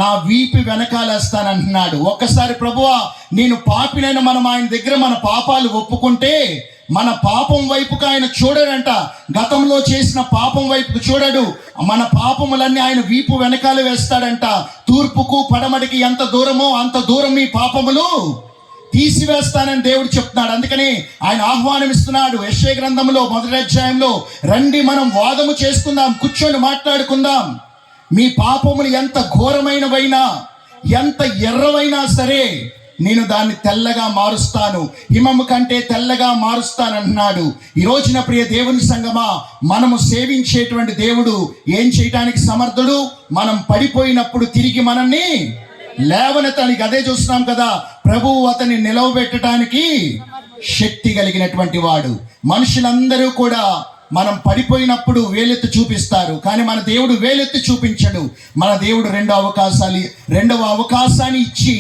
నా వీపు వెనకాలేస్తానంటున్నాడు. ఒక్కసారి ప్రభువా నేను పాపినైనా మనం ఆయన దగ్గర మన పాపాలు ఒప్పుకుంటే మన పాపం వైపుకి ఆయన చూడడంట. గతంలో చేసిన పాపం వైపుకు చూడడు. మన పాపములన్నీ ఆయన వీపు వెనకాల వేస్తాడంట. తూర్పుకు పడమటికి ఎంత దూరమో అంత దూరం మీ పాపములు తీసివేస్తానని దేవుడు చెప్తున్నాడు. అందుకని ఆయన ఆహ్వానం ఇస్తున్నాడు. యెషయా గ్రంథంలో 1వ అధ్యాయంలో, రండి మనం వాదము చేసుకుందాం, కూర్చొని మాట్లాడుకుందాం. మీ పాపములు ఎంత ఘోరమైనవైనా, ఎంత ఎర్రవైనా సరే నేను దాన్ని తెల్లగా మారుస్తాను, హిమము కంటే తెల్లగా మారుస్తానంటున్నాడు. ఈ రోజున ప్రియ దేవుని సంగమా, మనము సేవించేటువంటి దేవుడు ఏం చేయటానికి సమర్థుడు? మనం పడిపోయినప్పుడు తిరిగి మనల్ని లేవనెత్తానికి. అదే చూస్తున్నాం కదా, ప్రభువు అతన్ని నిలవబెట్టడానికి శక్తి కలిగినటువంటి వాడు. మనుషులందరూ కూడా మనం పడిపోయినప్పుడు వేలెత్తి చూపిస్తారు, కానీ మన దేవుడు వేలెత్తి చూపించడు. మన దేవుడు రెండవ అవకాశాన్ని ఇచ్చి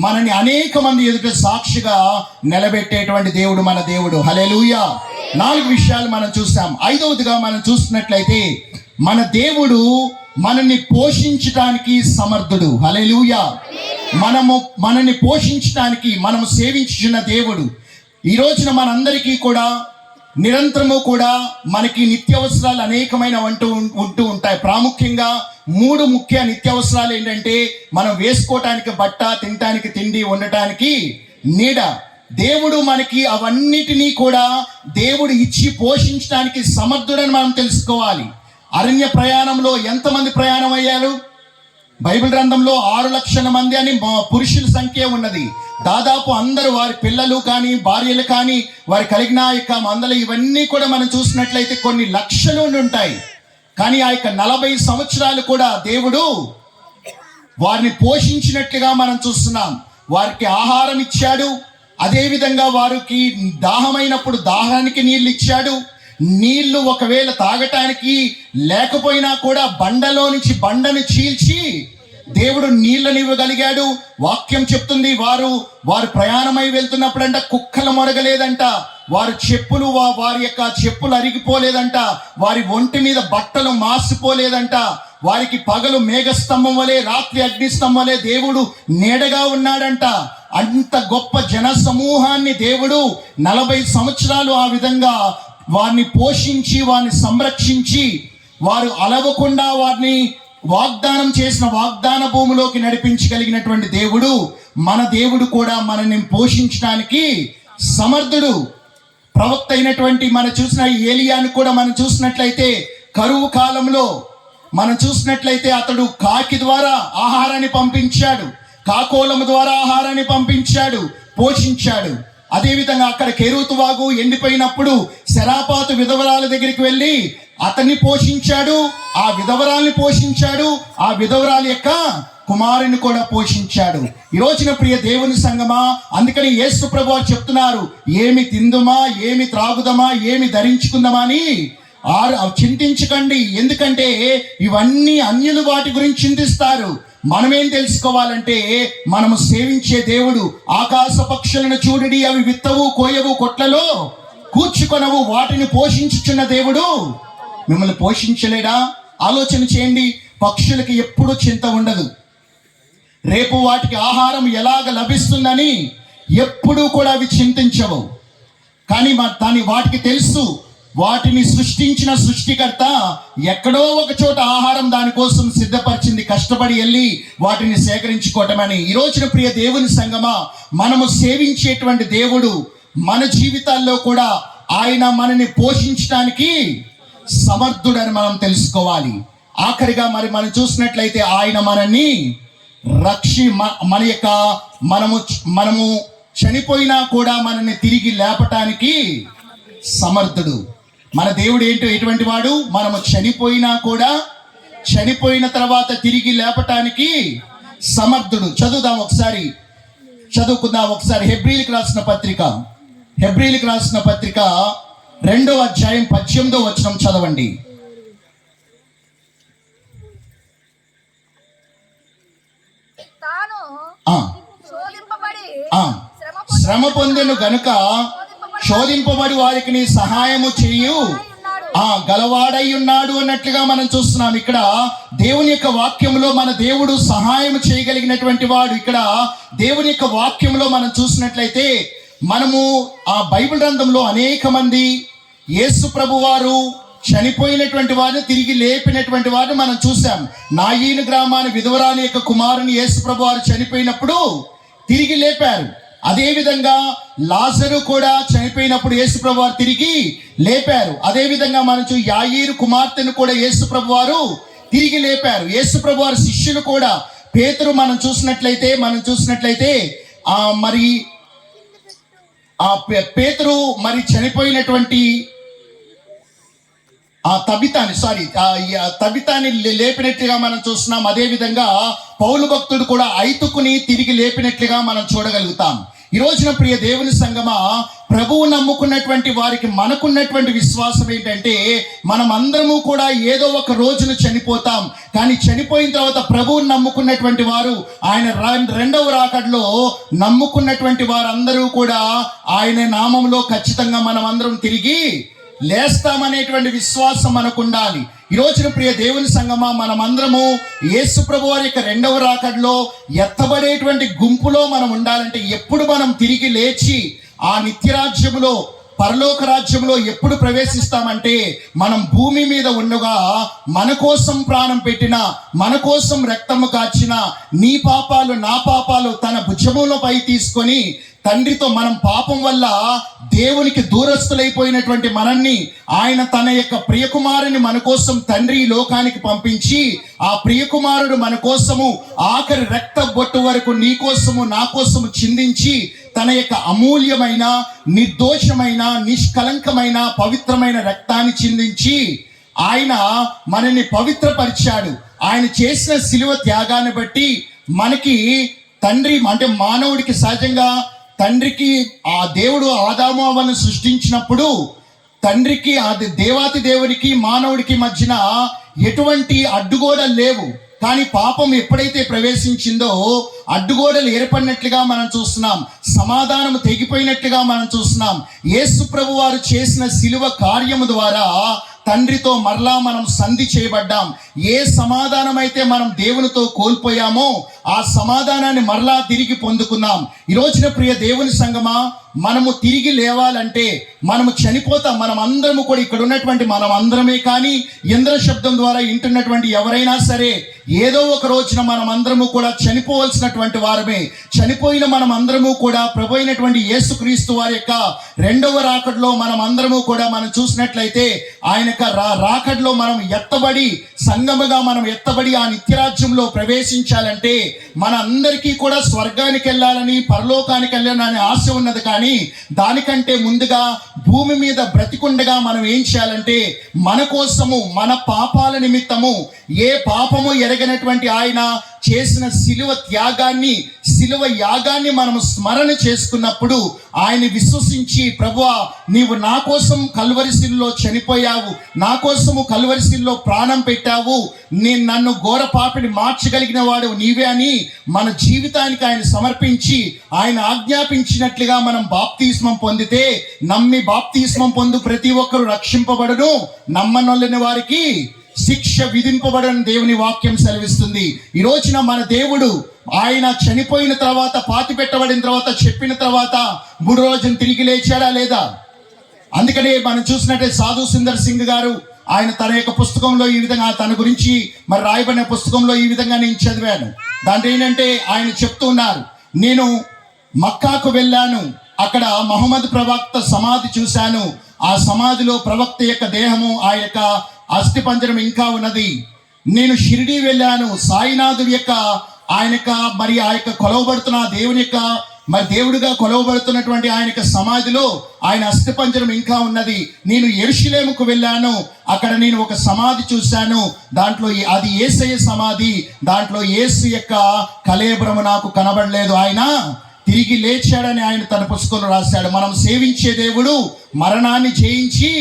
మనని అనేక మంది ఎదుట సాక్షిగా నిలబెట్టేటువంటి దేవుడు మన దేవుడు. హల్లెలూయా. 4 విషయాలు మనం చూసాం. 5వదిగా మనం చూస్తున్నట్లయితే మన దేవుడు మనల్ని పోషించడానికి సమర్థుడు. హల్లెలూయా. మనల్ని పోషించడానికి మనము సేవించిన దేవుడు. ఈ రోజున మనందరికీ కూడా నిరంతరము కూడా మనకి నిత్యావసరాలు అనేకమైన ఉంటూ ఉంటాయి. ప్రాముఖ్యంగా 3 ముఖ్య నిత్యావసరాలు ఏంటంటే, మనం వేసుకోవటానికి బట్ట, తినటానికి తిండి, ఉండటానికి నీడ. దేవుడు మనకి అవన్నిటినీ కూడా దేవుడు ఇచ్చి పోషించడానికి సమర్థుడని మనం తెలుసుకోవాలి. అరణ్య ప్రయాణంలో ఎంతమంది ప్రయాణం అయ్యారు? బైబిల్ గ్రంథంలో 6 లక్షల మంది అని పురుషుల సంఖ్య ఉన్నది. దాదాపు అందరూ వారి పిల్లలు కానీ, భార్యలు కానీ, వారి కలిగిన యొక్క మందలు, ఇవన్నీ కూడా మనం చూసినట్లయితే కొన్ని లక్షలు ఉంటాయి. కానీ ఆ యొక్క 40 సంవత్సరాలు కూడా దేవుడు వారిని పోషించినట్లుగా మనం చూస్తున్నాం. వారికి ఆహారం ఇచ్చాడు, అదేవిధంగా వారికి దాహమైనప్పుడు దాహానికి నీళ్ళు ఇచ్చాడు. నీళ్లు ఒకవేళ తాగటానికి లేకపోయినా కూడా బండలో నుంచి బండను చీల్చి దేవుడు నీళ్ళని ఇవ్వగలిగాడు. వాక్యం చెప్తుంది, వారు ప్రయాణమై వెళ్తున్నప్పుడంట కుక్కలు మొరగలేదంట, వారి యొక్క చెప్పులు అరిగిపోలేదంట, వారి ఒంటి మీద బట్టలు మాసిపోలేదంట. వారికి పగలు మేఘస్తంభం వలె, రాత్రి అగ్నిస్తంభం వలె దేవుడు నీడగా ఉన్నాడంట. అంత గొప్ప జన సమూహాన్ని దేవుడు 40 సంవత్సరాలు ఆ విధంగా వారిని పోషించి, వారిని సంరక్షించి, వారు అలవకుండా వారిని వాగ్దానం చేసిన వాగ్దాన భూమిలోకి నడిపించగలిగినటువంటి దేవుడు మన దేవుడు కూడా మనల్ని పోషించడానికి సమర్థుడు. ప్రవక్త అయినటువంటి మనం చూసిన ఏలియాను కూడా మనం చూసినట్లయితే, కరువు కాలంలో మనం చూసినట్లయితే అతడు కాకి ద్వారా ఆహారాన్ని పంపించాడు, కాకోలము ద్వారా ఆహారాన్ని పంపించాడు, పోషించాడు. అదేవిధంగా అక్కడ కెరూతు వాగు ఎండిపోయినప్పుడు శరాపాతు విధవరాల దగ్గరికి వెళ్ళి అతన్ని పోషించాడు, ఆ విధవరాల్ని పోషించాడు, ఆ విధవరాల యొక్క కుమారుని కూడా పోషించాడు. ఈ రోజున ప్రియ దేవుని సంగమా, అందుకని యేసు ప్రభువు చెప్తున్నారు, ఏమి తిందుమా, ఏమి త్రాగుదమా, ఏమి ధరించుకుందామా అని చింతించకండి. ఎందుకంటే ఇవన్నీ అన్యులు వాటి గురించి చింతిస్తారు, మనమేం తెలుసుకోవాలంటే మనము సేవించే దేవుడు ఆకాశ పక్షులను చూడడి, అవి విత్తవు కోయవు, కొట్లలో కూర్చుకొనవు, వాటిని పోషించుచున్న దేవుడు మిమ్మల్ని పోషించలేడా? ఆలోచన చేయండి. పక్షులకి ఎప్పుడు చింత ఉండదు, రేపు వాటికి ఆహారం ఎలాగ లభిస్తుందని ఎప్పుడూ కూడా అవి చింతించవు. కానీ వాటికి తెలుసు, వాటిని సృష్టించిన సృష్టికర్త ఎక్కడో ఒక చోట ఆహారం దానికోసం సిద్ధపరిచింది, కష్టపడి వెళ్ళి వాటిని సేకరించుకోవటమని. ఈ రోజున ప్రియ దేవుని సంగమా, మనము సేవించేటువంటి దేవుడు మన జీవితాల్లో కూడా ఆయన మనని పోషించడానికి సమర్థుడని మనం తెలుసుకోవాలి. ఆఖరిగా మనం చూసినట్లయితే ఆయన మనల్ని మనము చనిపోయినా కూడా మనల్ని తిరిగి లేపటానికి సమర్థుడు. మన దేవుడు ఎటువంటి వాడు? మనము చనిపోయినా కూడా చనిపోయిన తర్వాత తిరిగి లేపటానికి సమర్థుడు. చదువుకుందాం ఒకసారి హెబ్రీలకు రాసిన పత్రిక 2వ అధ్యాయం 18వ వచనం చదవండి. శ్రమ పొందెను గనుక శోధింపబడి వారికి నీ సహాయము చేయు గలవాడై ఉన్నాడు అన్నట్లుగా మనం చూస్తున్నాం. ఇక్కడ దేవుని యొక్క వాక్యంలో మన దేవుడు సహాయం చేయగలిగినటువంటి వాడు. ఇక్కడ దేవుని యొక్క వాక్యంలో మనం చూసినట్లయితే మనము ఆ బైబిల్ గ్రంథంలో అనేక మంది యేసు ప్రభు వారు చనిపోయినటువంటి వారిని తిరిగి లేపినటువంటి వారిని మనం చూసాం. నాయీను గ్రామాన్ని విధవరాలి యొక్క కుమారుని యేసు ప్రభు వారు చనిపోయినప్పుడు తిరిగి లేపారు. అదేవిధంగా లాజరు కూడా చనిపోయినప్పుడు యేసు ప్రభు వారు తిరిగి లేపారు. అదేవిధంగా మనం యాయీరు కుమార్తెను కూడా యేసు ప్రభు వారు తిరిగి లేపారు. యేసు ప్రభు వారి శిష్యులు కూడా పేతురు మనం చూసినట్లయితే పేతురు చనిపోయినటువంటి తబితాని లేపినట్లుగా మనం చూస్తున్నాం. అదేవిధంగా పౌలు భక్తుడు కూడా ఐతుకుని తిరిగి లేపినట్లుగా మనం చూడగలుగుతాం. ఈ రోజున ప్రియ దేవుని సంగమా, ప్రభువు నమ్ముకున్నటువంటి వారికి మనకున్నటువంటి విశ్వాసం ఏంటంటే మనం అందరము కూడా ఏదో ఒక రోజున చనిపోతాం. కానీ చనిపోయిన తర్వాత ప్రభువుని నమ్ముకున్నటువంటి వారు ఆయన రెండవ రాకడలో నమ్ముకున్నటువంటి వారందరూ కూడా ఆయన నామంలో ఖచ్చితంగా మనం అందరం తిరిగి లేస్తామనేటువంటి విశ్వాసం మనకు ఉండాలి. ఈ రోజున ప్రియ దేవుని సంగమా, మనమందరము యేసు ప్రభు వారి యొక్క రెండవ రాకడలో ఎత్తబడేటువంటి గుంపులో మనం ఉండాలంటే ఎప్పుడు మనం తిరిగి లేచి ఆ నిత్యరాజ్యములో పరలోక రాజ్యంలో ఎప్పుడు ప్రవేశిస్తామంటే మనం భూమి మీద ఉండగా మన కోసం ప్రాణం పెట్టిన, మన కోసం రక్తము కాచిన, నీ పాపాలు నా పాపాలు తన భుజములపై తీసుకొని తండ్రితో మనం పాపం వల్ల దేవునికి దూరస్తులైపోయినటువంటి మనల్ని ఆయన తన యొక్క ప్రియకుమారుని మన కోసం తండ్రి లోకానికి పంపించి ఆ ప్రియకుమారుడు మన కోసము ఆఖరి రక్త బొట్టు వరకు నీ కోసము నా కోసము చిందించి తన యొక్క అమూల్యమైన, నిర్దోషమైన, నిష్కలంకమైన, పవిత్రమైన రక్తాన్ని చిందించి ఆయన మనల్ని పవిత్రపరిచాడు. ఆయన చేసిన శిలువ త్యాగాన్ని బట్టి మనకి తండ్రి అంటే మానవుడికి సహజంగా తండ్రికి ఆ దేవుడు ఆదాము అవ్వను సృష్టించినప్పుడు తండ్రికి దేవాతి దేవునికి మానవుడికి మధ్యన ఎటువంటి అడ్డుగోడలు లేవు. కానీ పాపం ఎప్పుడైతే ప్రవేశించిందో అడ్డుగోడలు ఏర్పడినట్లుగా మనం చూస్తున్నాం, సమాధానం తెగిపోయినట్లుగా మనం చూస్తున్నాం. యేసు ప్రభు వారు చేసిన శిలువ కార్యము ద్వారా తండ్రితో మరలా మనం సంధి చేయబడ్డాం. ఏ సమాధానం అయితే మనం దేవునితో కోల్పోయామో ఆ సమాధానాన్ని మరలా తిరిగి పొందుకున్నాం. ఈ రోజున ప్రియ దేవుని సంగమా, మనము తిరిగి లేవాలంటే మనము చనిపోతాం. మనం అందరము కూడా ఇక్కడ ఉన్నటువంటి మనం అందరమే కానీ ఇంద్ర శబ్దం ద్వారా వింటున్నటువంటి ఎవరైనా సరే ఏదో ఒక రోజున మనం అందరము కూడా చనిపోవలసినటువంటి వారమే. చనిపోయిన మనం అందరము కూడా ప్రభు అయినటువంటి యేసుక్రీస్తు వారి యొక్క రెండవ రాకడలో మనం అందరము కూడా మనం చూసినట్లయితే ఆయన రాకడలో మనం ఎత్తబడి సంగముగా మనం ఎత్తబడి ఆ నిత్యరాజ్యంలో ప్రవేశించాలంటే మన అందరికీ కూడా స్వర్గానికి వెళ్ళాలని, పరలోకానికి వెళ్ళాలని ఆశ ఉన్నది. కానీ దానికంటే ముందుగా భూమి మీద బ్రతికుండగా మనం ఏం చేయాలంటే మన కోసము, మన పాపాల నిమిత్తము ఏ పాపము ఎరగనటువంటి ఆయన చేసిన శిలువ యాగాన్ని మనం స్మరణ చేసుకున్నప్పుడు ఆయన విశ్వసించి, ప్రభువా నీవు నా కోసం కల్వరి శిలువలో చనిపోయావు, నా కోసము కల్వరి శిలువలో ప్రాణం పెట్టావు, నేను నన్ను ఘోర పాపిని మార్చగలిగిన వాడు నీవే అని మన జీవితానికి ఆయన సమర్పించి ఆయన ఆజ్ఞాపించినట్లుగా మనం బాప్తిస్మం పొందితే, నమ్మి బాప్తిస్మం పొందు ప్రతి ఒక్కరు రక్షింపబడును, నమ్మనొల్లని వారికి శిక్ష విధింపబడని దేవుని వాక్యం సెలవిస్తుంది. ఈ రోజున మన దేవుడు ఆయన చనిపోయిన తర్వాత, పాతి పెట్టబడిన తర్వాత, చెప్పిన తర్వాత 3 రోజులు తిరిగి లేచాడా లేదా? అందుకనే మనం చూసినట్టే సాధు సుందర్ సింగ్ గారు ఆయన తన యొక్క పుస్తకంలో ఈ విధంగా, తన గురించి మరి రాయబడిన పుస్తకంలో ఈ విధంగా నేను చదివాను. దాంట్లో ఏంటంటే ఆయన చెప్తూ ఉన్నారు, నేను మక్కాకు వెళ్ళాను, అక్కడ మహమ్మద్ ప్రవక్త సమాధి చూశాను, ఆ సమాధిలో ప్రవక్త యొక్క దేహము, ఆ యొక్క అస్థి పంజరం ఇంకా ఉన్నది. నేను షిరిడి వెళ్ళాను, సాయినాథుడి యొక్క ఆయన యొక్క మరి ఆ యొక్క కొలవబడుతున్న దేవుని యొక్క మరి దేవుడిగా కొలవబడుతున్నటువంటి ఆయన యొక్క సమాధిలో ఆయన అస్థి పంజరం ఇంకా ఉన్నది. నేను యెరూషలేముకు వెళ్ళాను, అక్కడ నేను ఒక సమాధి చూశాను, దాంట్లో అది యేసయ్య సమాధి, దాంట్లో యేసు యొక్క కళేబరము నాకు కనబడలేదు, ఆయన తిరిగి లేచాడని ఆయన తన పుస్తకంలో రాశాడు. మనం సేవించే దేవుడు మరణాన్ని జయించి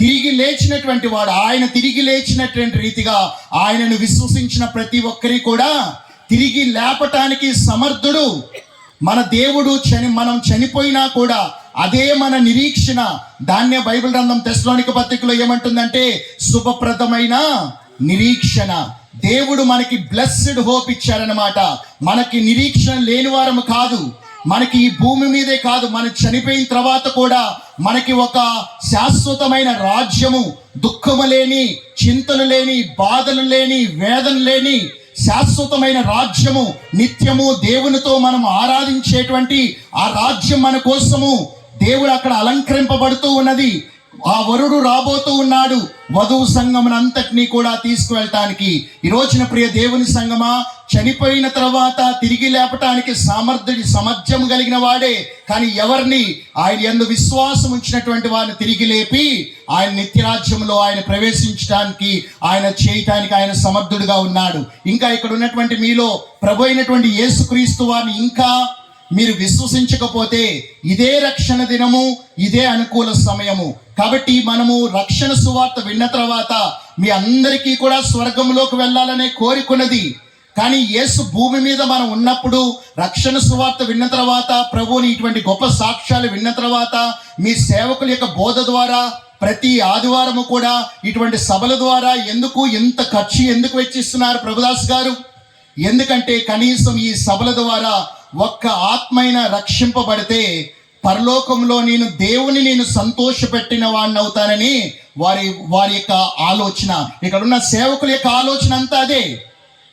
తిరిగి లేచినటువంటి వాడు. ఆయన తిరిగి లేచినటువంటి రీతిగా ఆయనను విశ్వసించిన ప్రతి ఒక్కరి కూడా తిరిగి లేపటానికి సమర్థుడు. మన దేవుడు మనం చనిపోయినా కూడా అదే మన నిరీక్షణ. దాన్నే బైబిల్ గ్రంథం తెస్సలోనిక పత్రికలో ఏమంటుందంటే శుభప్రదమైన నిరీక్షణ. దేవుడు మనకి బ్లెస్డ్ హోప్ ఇచ్చారనమాట. మనకి నిరీక్షణ లేని వారము కాదు, మనకి ఈ భూమి మీదే కాదు, మనం చనిపోయిన తర్వాత కూడా మనకి ఒక శాశ్వతమైన రాజ్యము, దుఃఖము లేని, చింతలు లేని, బాధలు లేని, వేదన లేని శాశ్వతమైన రాజ్యము, నిత్యము దేవునితో మనం ఆరాధించేటువంటి ఆ రాజ్యం మన కోసము దేవుడు అక్కడ అలంకరింపబడుతూ ఉన్నది. ఆ వరుడు రాబోతూ ఉన్నాడు వధువు సంఘమునంతటినీ కూడా తీసుకువెళ్ళటానికి. ఈ రోజున ప్రియ దేవుని సంగమా, చనిపోయిన తర్వాత తిరిగి లేపటానికి సామర్థ్యం కలిగిన వాడే, కానీ ఎవరిని? ఆయన యందు విశ్వాసం ఉంచినటువంటి వారిని తిరిగి లేపి ఆయన నిత్యరాజ్యంలో ఆయన ప్రవేశించడానికి, ఆయన చేయటానికి ఆయన సమర్థుడుగా ఉన్నాడు. ఇంకా ఇక్కడ ఉన్నటువంటి మీలో ప్రభు అయినటువంటి యేసుక్రీస్తు వారిని ఇంకా మీరు విశ్వసించకపోతే ఇదే రక్షణ దినము, ఇదే అనుకూల సమయము. కాబట్టి మనము రక్షణ సువార్త విన్న తర్వాత మీ అందరికీ కూడా స్వర్గంలోకి వెళ్ళాలనే కోరికున్నది. కానీ యేసు భూమి మీద మనం ఉన్నప్పుడు రక్షణ సువార్త విన్న తర్వాత, ప్రభువుని ఇటువంటి గొప్ప సాక్ష్యాలు విన్న తర్వాత, మీ సేవకుల యొక్క బోధ ద్వారా ప్రతి ఆదివారము కూడా ఇటువంటి సభల ద్వారా ఎంత ఖర్చు ఎందుకు వెచ్చిస్తున్నారు ప్రభుదాస్ గారు? ఎందుకంటే కనీసం ఈ సభల ద్వారా ఒక్క ఆత్మైన రక్షింపబడితే పరలోకంలో నేను సంతోషపెట్టిన వాడిని అవుతానని వారి యొక్క ఆలోచన. ఇక్కడ ఉన్న సేవకుల యొక్క ఆలోచన అంతా అదే.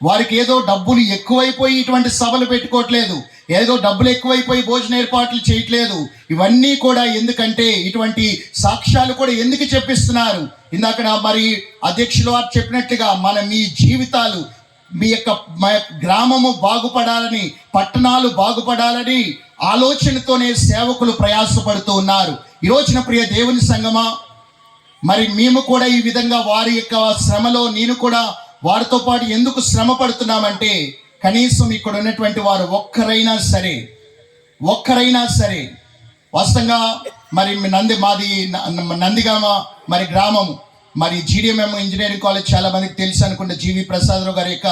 వారికి ఏదో డబ్బులు ఎక్కువైపోయి ఇటువంటి సభలు పెట్టుకోవట్లేదు, ఏదో డబ్బులు ఎక్కువైపోయి భోజన ఏర్పాట్లు చేయట్లేదు. ఇవన్నీ కూడా ఎందుకంటే ఇటువంటి సాక్ష్యాలు కూడా ఎందుకు చెప్పిస్తున్నారు? ఇందాక మరి అధ్యక్షులు వారు చెప్పినట్టుగా మీ జీవితాలు, మీ యొక్క గ్రామము బాగుపడాలని, పట్టణాలు బాగుపడాలని ఆలోచనతోనే సేవకులు ప్రయాసపడుతూ ఉన్నారు. ఈ రోజున ప్రియ దేవుని సంగమా, మరి మేము కూడా ఈ విధంగా వారి యొక్క శ్రమలో నేను కూడా వారితో పాటు ఎందుకు శ్రమ పడుతున్నామంటే, కనీసం ఇక్కడ ఉన్నటువంటి వారు ఒక్కరైనా సరే వాస్తవంగా మరి మాది నందిగామ మరి గ్రామము, మరి GDMM ఇంజనీరింగ్ కాలేజ్ చాలా మందికి తెలుసు అనుకుంటే, GV ప్రసాదరావు గారి యొక్క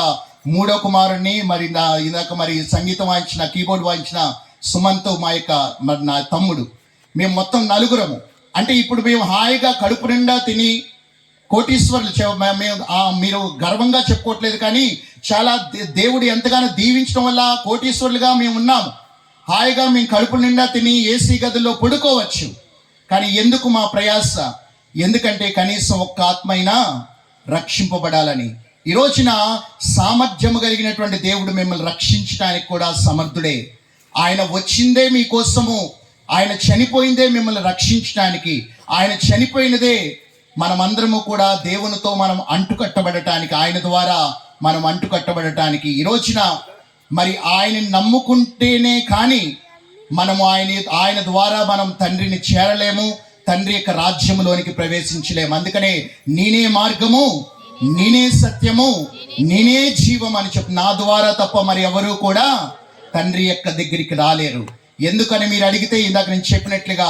3వ కుమారుణ్ణి, మరి ఇందాక మరి సంగీతం వాయించిన, కీబోర్డ్ వాయించిన సుమంత్ నా తమ్ముడు, మేము మొత్తం 4 అంటే ఇప్పుడు మేము హాయిగా కడుపు నిండా తిని కోటీశ్వరులు. మీరు గర్వంగా చెప్పుకోవట్లేదు, కానీ చాలా దేవుడు ఎంతగానో దీవించడం వల్ల కోటీశ్వరులుగా మేము ఉన్నాము. హాయిగా మేము కడుపు నిండా తిని ఏసీ గదుల్లో పడుకోవచ్చు. కానీ ఎందుకు మా ప్రయాస? ఎందుకంటే కనీసం ఒక్క ఆత్మైనా రక్షింపబడాలని. ఈ రోజున సామర్థ్యము కలిగినటువంటి దేవుడు మిమ్మల్ని రక్షించడానికి కూడా సమర్థుడే. ఆయన వచ్చిందే మీకోసము, ఆయన చనిపోయిందే మిమ్మల్ని రక్షించడానికి. ఆయన చనిపోయినదే మనమందరము కూడా దేవునితో మనం అంటుకట్టబడటానికి, ఆయన ద్వారా మనం అంటుకట్టబడటానికి. ఈ రోజున మరి ఆయన్ని నమ్ముకుంటేనే కానీ మనము ఆయన ద్వారా మనం తండ్రిని చేరలేము, తండ్రి యొక్క రాజ్యములోనికి ప్రవేశించలేము. అందుకనే నేనే మార్గము, నేనే సత్యము, నేనే జీవం అని చెప్పు. నా ద్వారా తప్ప మరి ఎవరు కూడా తండ్రి యొక్క దగ్గరికి రాలేరు. ఎందుకని మీరు అడిగితే, ఇందాక నేను చెప్పినట్లుగా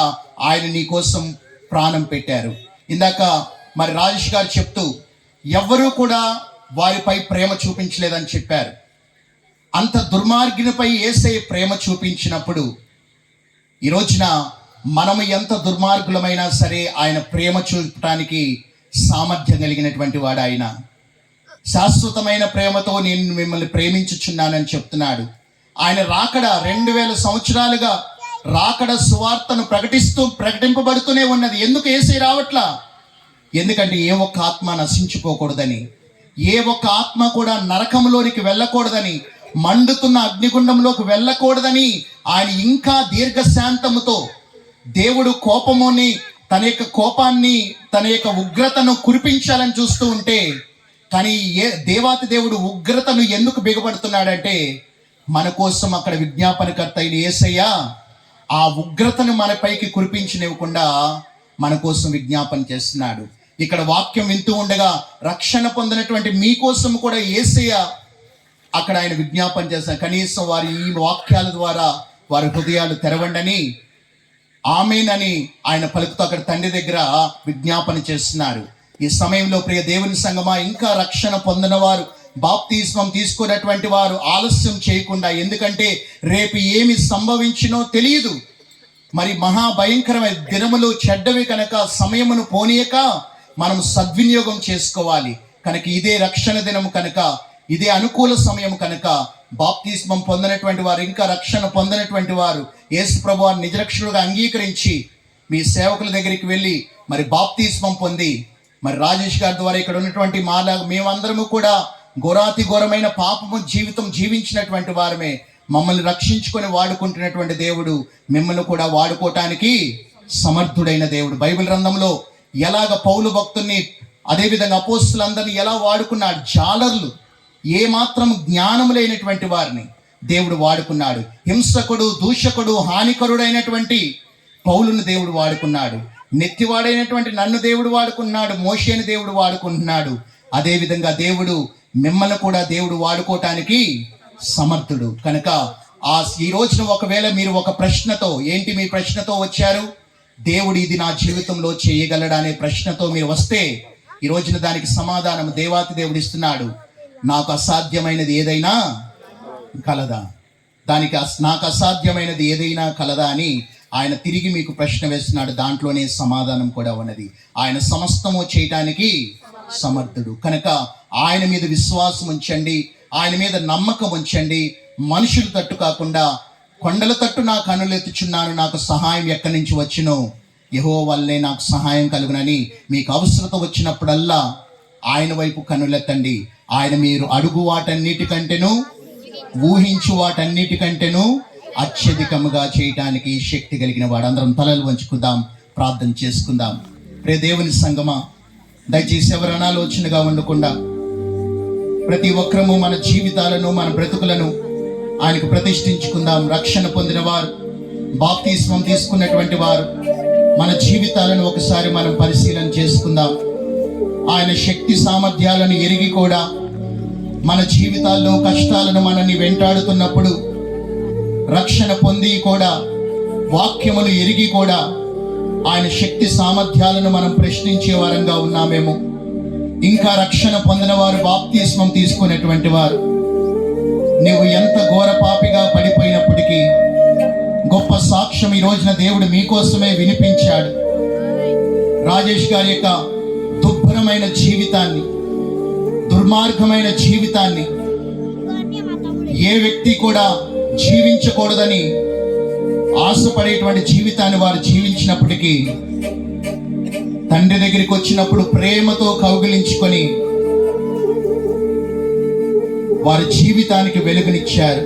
ఆయన నీ కోసం ప్రాణం పెట్టారు. ఇందాక మరి రాజేష్ గారు చెప్తూ ఎవ్వరూ కూడా వారిపై ప్రేమ చూపించలేదని చెప్పారు. అంత దుర్మార్గునిపై యేసయ్య ప్రేమ చూపించినప్పుడు ఈ రోజున మనము ఎంత దుర్మార్గులమైనా సరే ఆయన ప్రేమ చూపడానికి సామర్థ్యం కలిగినటువంటి వాడు. ఆయన శాశ్వతమైన ప్రేమతో నేను మిమ్మల్ని ప్రేమించుచున్నానని చెప్తున్నాడు. ఆయన రాకడ 2000 సంవత్సరాలుగా రాకడ సువార్తను ప్రకటింపబడుతూనే ఉన్నది. ఎందుకు యేసయ్య రావట్లా? ఎందుకంటే ఏ ఒక్క ఆత్మ నశించుకోకూడదని, ఏ ఒక్క ఆత్మ కూడా నరకంలోనికి వెళ్ళకూడదని, మండుతున్న అగ్నిగుండంలోకి వెళ్ళకూడదని ఆయన ఇంకా దీర్ఘశాంతముతో దేవుడు కోపముని, తన యొక్క కోపాన్ని, తన యొక్క ఉగ్రతను కురిపించాలని చూస్తూ ఉంటే, కానీ దేవాతి దేవుడు ఉగ్రతను ఎందుకు బిగబడుతున్నాడంటే మన కోసం అక్కడ విజ్ఞాపనకర్త అయిన యేసయ్య ఆ ఉగ్రతను మన పైకి కురిపించనివ్వకుండా మన కోసం విజ్ఞాపన చేస్తున్నాడు. ఇక్కడ వాక్యం వింటూ ఉండగా రక్షణ పొందినటువంటి మీకోసం కూడా యేసయ్య అక్కడ ఆయన విజ్ఞాపన చేస్తాడు. కనీసం వారి ఈ వాక్యాల ద్వారా వారి హృదయాలు తెరవండని, ఆమేనని ఆయన పలుకుతూ అక్కడ తండ్రి దగ్గర విజ్ఞాపన చేస్తున్నారు. ఈ సమయంలో ప్రియ దేవుని సంగమా, ఇంకా రక్షణ పొందిన వారు, బాప్తిస్మం తీసుకున్నటువంటి వారు ఆలస్యం చేయకుండా, ఎందుకంటే రేపు ఏమి సంభవించినో తెలియదు. మరి మహాభయంకరమైన దినములు చెడ్డవి కనుక సమయమును పోనీయక మనం సద్వినియోగం చేసుకోవాలి. కనుక ఇదే రక్షణ దినము కనుక, ఇదే అనుకూల సమయం కనుక బాప్తిస్మం పొందినటువంటి వారు, ఇంకా రక్షణ పొందినటువంటి వారు యేసు ప్రభువారిని నిజరక్షకులుగా అంగీకరించి మీ సేవకుల దగ్గరికి వెళ్ళి మరి బాప్తిస్మం పొంది, మరి రాజేష్ గారి ద్వారా ఇక్కడ ఉన్నటువంటి మేమందరము కూడా ఘోరాతి ఘోరమైన పాపము జీవితం జీవించినటువంటి వారమే. మమ్మల్ని రక్షించుకొని వాడుకుంటున్నటువంటి దేవుడు మిమ్మల్ని కూడా వాడుకోవటానికి సమర్థుడైన దేవుడు. బైబిల్ గ్రంథంలో ఎలాగ పౌలు భక్తుల్ని, అదేవిధంగా అపోస్తులందరినీ ఎలా వాడుకున్నాడు. జాలర్లు, ఏమాత్రం జ్ఞానం లేనటువంటి వారిని దేవుడు వాడుకున్నాడు. హింసకుడు, దూషకుడు, హానికరుడైనటువంటి పౌలును దేవుడు వాడుకున్నాడు. నెత్తివాడైనటువంటి నన్ను దేవుడు వాడుకున్నాడు. మోషేని దేవుడు వాడుకుంటున్నాడు. అదేవిధంగా దేవుడు మిమ్మల్ని కూడా దేవుడు వాడుకోవటానికి సమర్థుడు. కనుక ఈ రోజున ఒకవేళ మీరు ఒక ప్రశ్నతో, ఏంటి మీ ప్రశ్నతో వచ్చారు? దేవుడు ఇది నా జీవితంలో చేయగలడా అనే ప్రశ్నతో మీరు వస్తే ఈ రోజున దానికి సమాధానం దేవాతి దేవుడు ఇస్తున్నాడు. నాకు అసాధ్యమైనది ఏదైనా కలదా? నాకు అసాధ్యమైనది ఏదైనా కలదా అని ఆయన తిరిగి మీకు ప్రశ్న వేస్తున్నాడు. దాంట్లోనే సమాధానం కూడా ఉన్నది. ఆయన సమస్తము చేయటానికి సమర్థుడు. కనుక ఆయన మీద విశ్వాసం ఉంచండి, ఆయన మీద నమ్మకం ఉంచండి. మనుషుల తట్టు కాకుండా కొండల తట్టు నా కనులెత్తుచున్నాను, నాకు సహాయం ఎక్కడి నుంచి వచ్చునో యెహోవా వల్లే నాకు సహాయం కలుగునని మీకు అవసరత వచ్చినప్పుడల్లా ఆయన వైపు కనులెత్తండి. ఆయన మీరు అడుగు వాటన్నిటికంటేను, ఊహించు వాటన్నిటికంటేను అత్యధికముగా చేయటానికి శక్తి కలిగిన వాడు. అందరం తలలు వంచుకుందాం, ప్రార్థన చేసుకుందాం. ప్రియ దేవుని సంగమా, దయచేసి ఎవరు అనాలోచనగా ఉండకుండా ప్రతి ఒక్కరము మన జీవితాలను, మన బ్రతుకులను ఆయనకు ప్రతిష్ఠించుకుందాం. రక్షణ పొందిన వారు, బాప్తిస్మం తీసుకున్నటువంటి వారు, మన జీవితాలను ఒకసారి మనం పరిశీలన చేసుకుందాం. ఆయన శక్తి సామర్థ్యాలను ఎరిగి కూడా మన జీవితాల్లో కష్టాలను మనల్ని వెంటాడుతున్నప్పుడు, రక్షణ పొంది కూడా, వాక్యములు ఎరిగి కూడా ఆయన శక్తి సామర్థ్యాలను మనం ప్రశ్నించే వారంగా ఉన్నామేమో. ఇంకా రక్షణ పొందిన వారు, బాప్తిస్మం తీసుకునేటువంటి వారు, నువ్వు ఎంత ఘోర పాపిగా పడిపోయినప్పటికీ గొప్ప సాక్ష్యం ఈ రోజున దేవుడు మీకోసమే వినిపించాడు. రాజేష్ గారి యొక్క దుర్భరమైన జీవితాన్ని, దుర్మార్గమైన జీవితాన్ని ఏ వ్యక్తి కూడా జీవించకూడదని ఆశపడేటువంటి జీవితాన్ని వారు జీవించినప్పటికీ తండ్రి దగ్గరికి వచ్చినప్పుడు ప్రేమతో కౌగిలించుకొని వారి జీవితానికి వెలుగునిచ్చారు.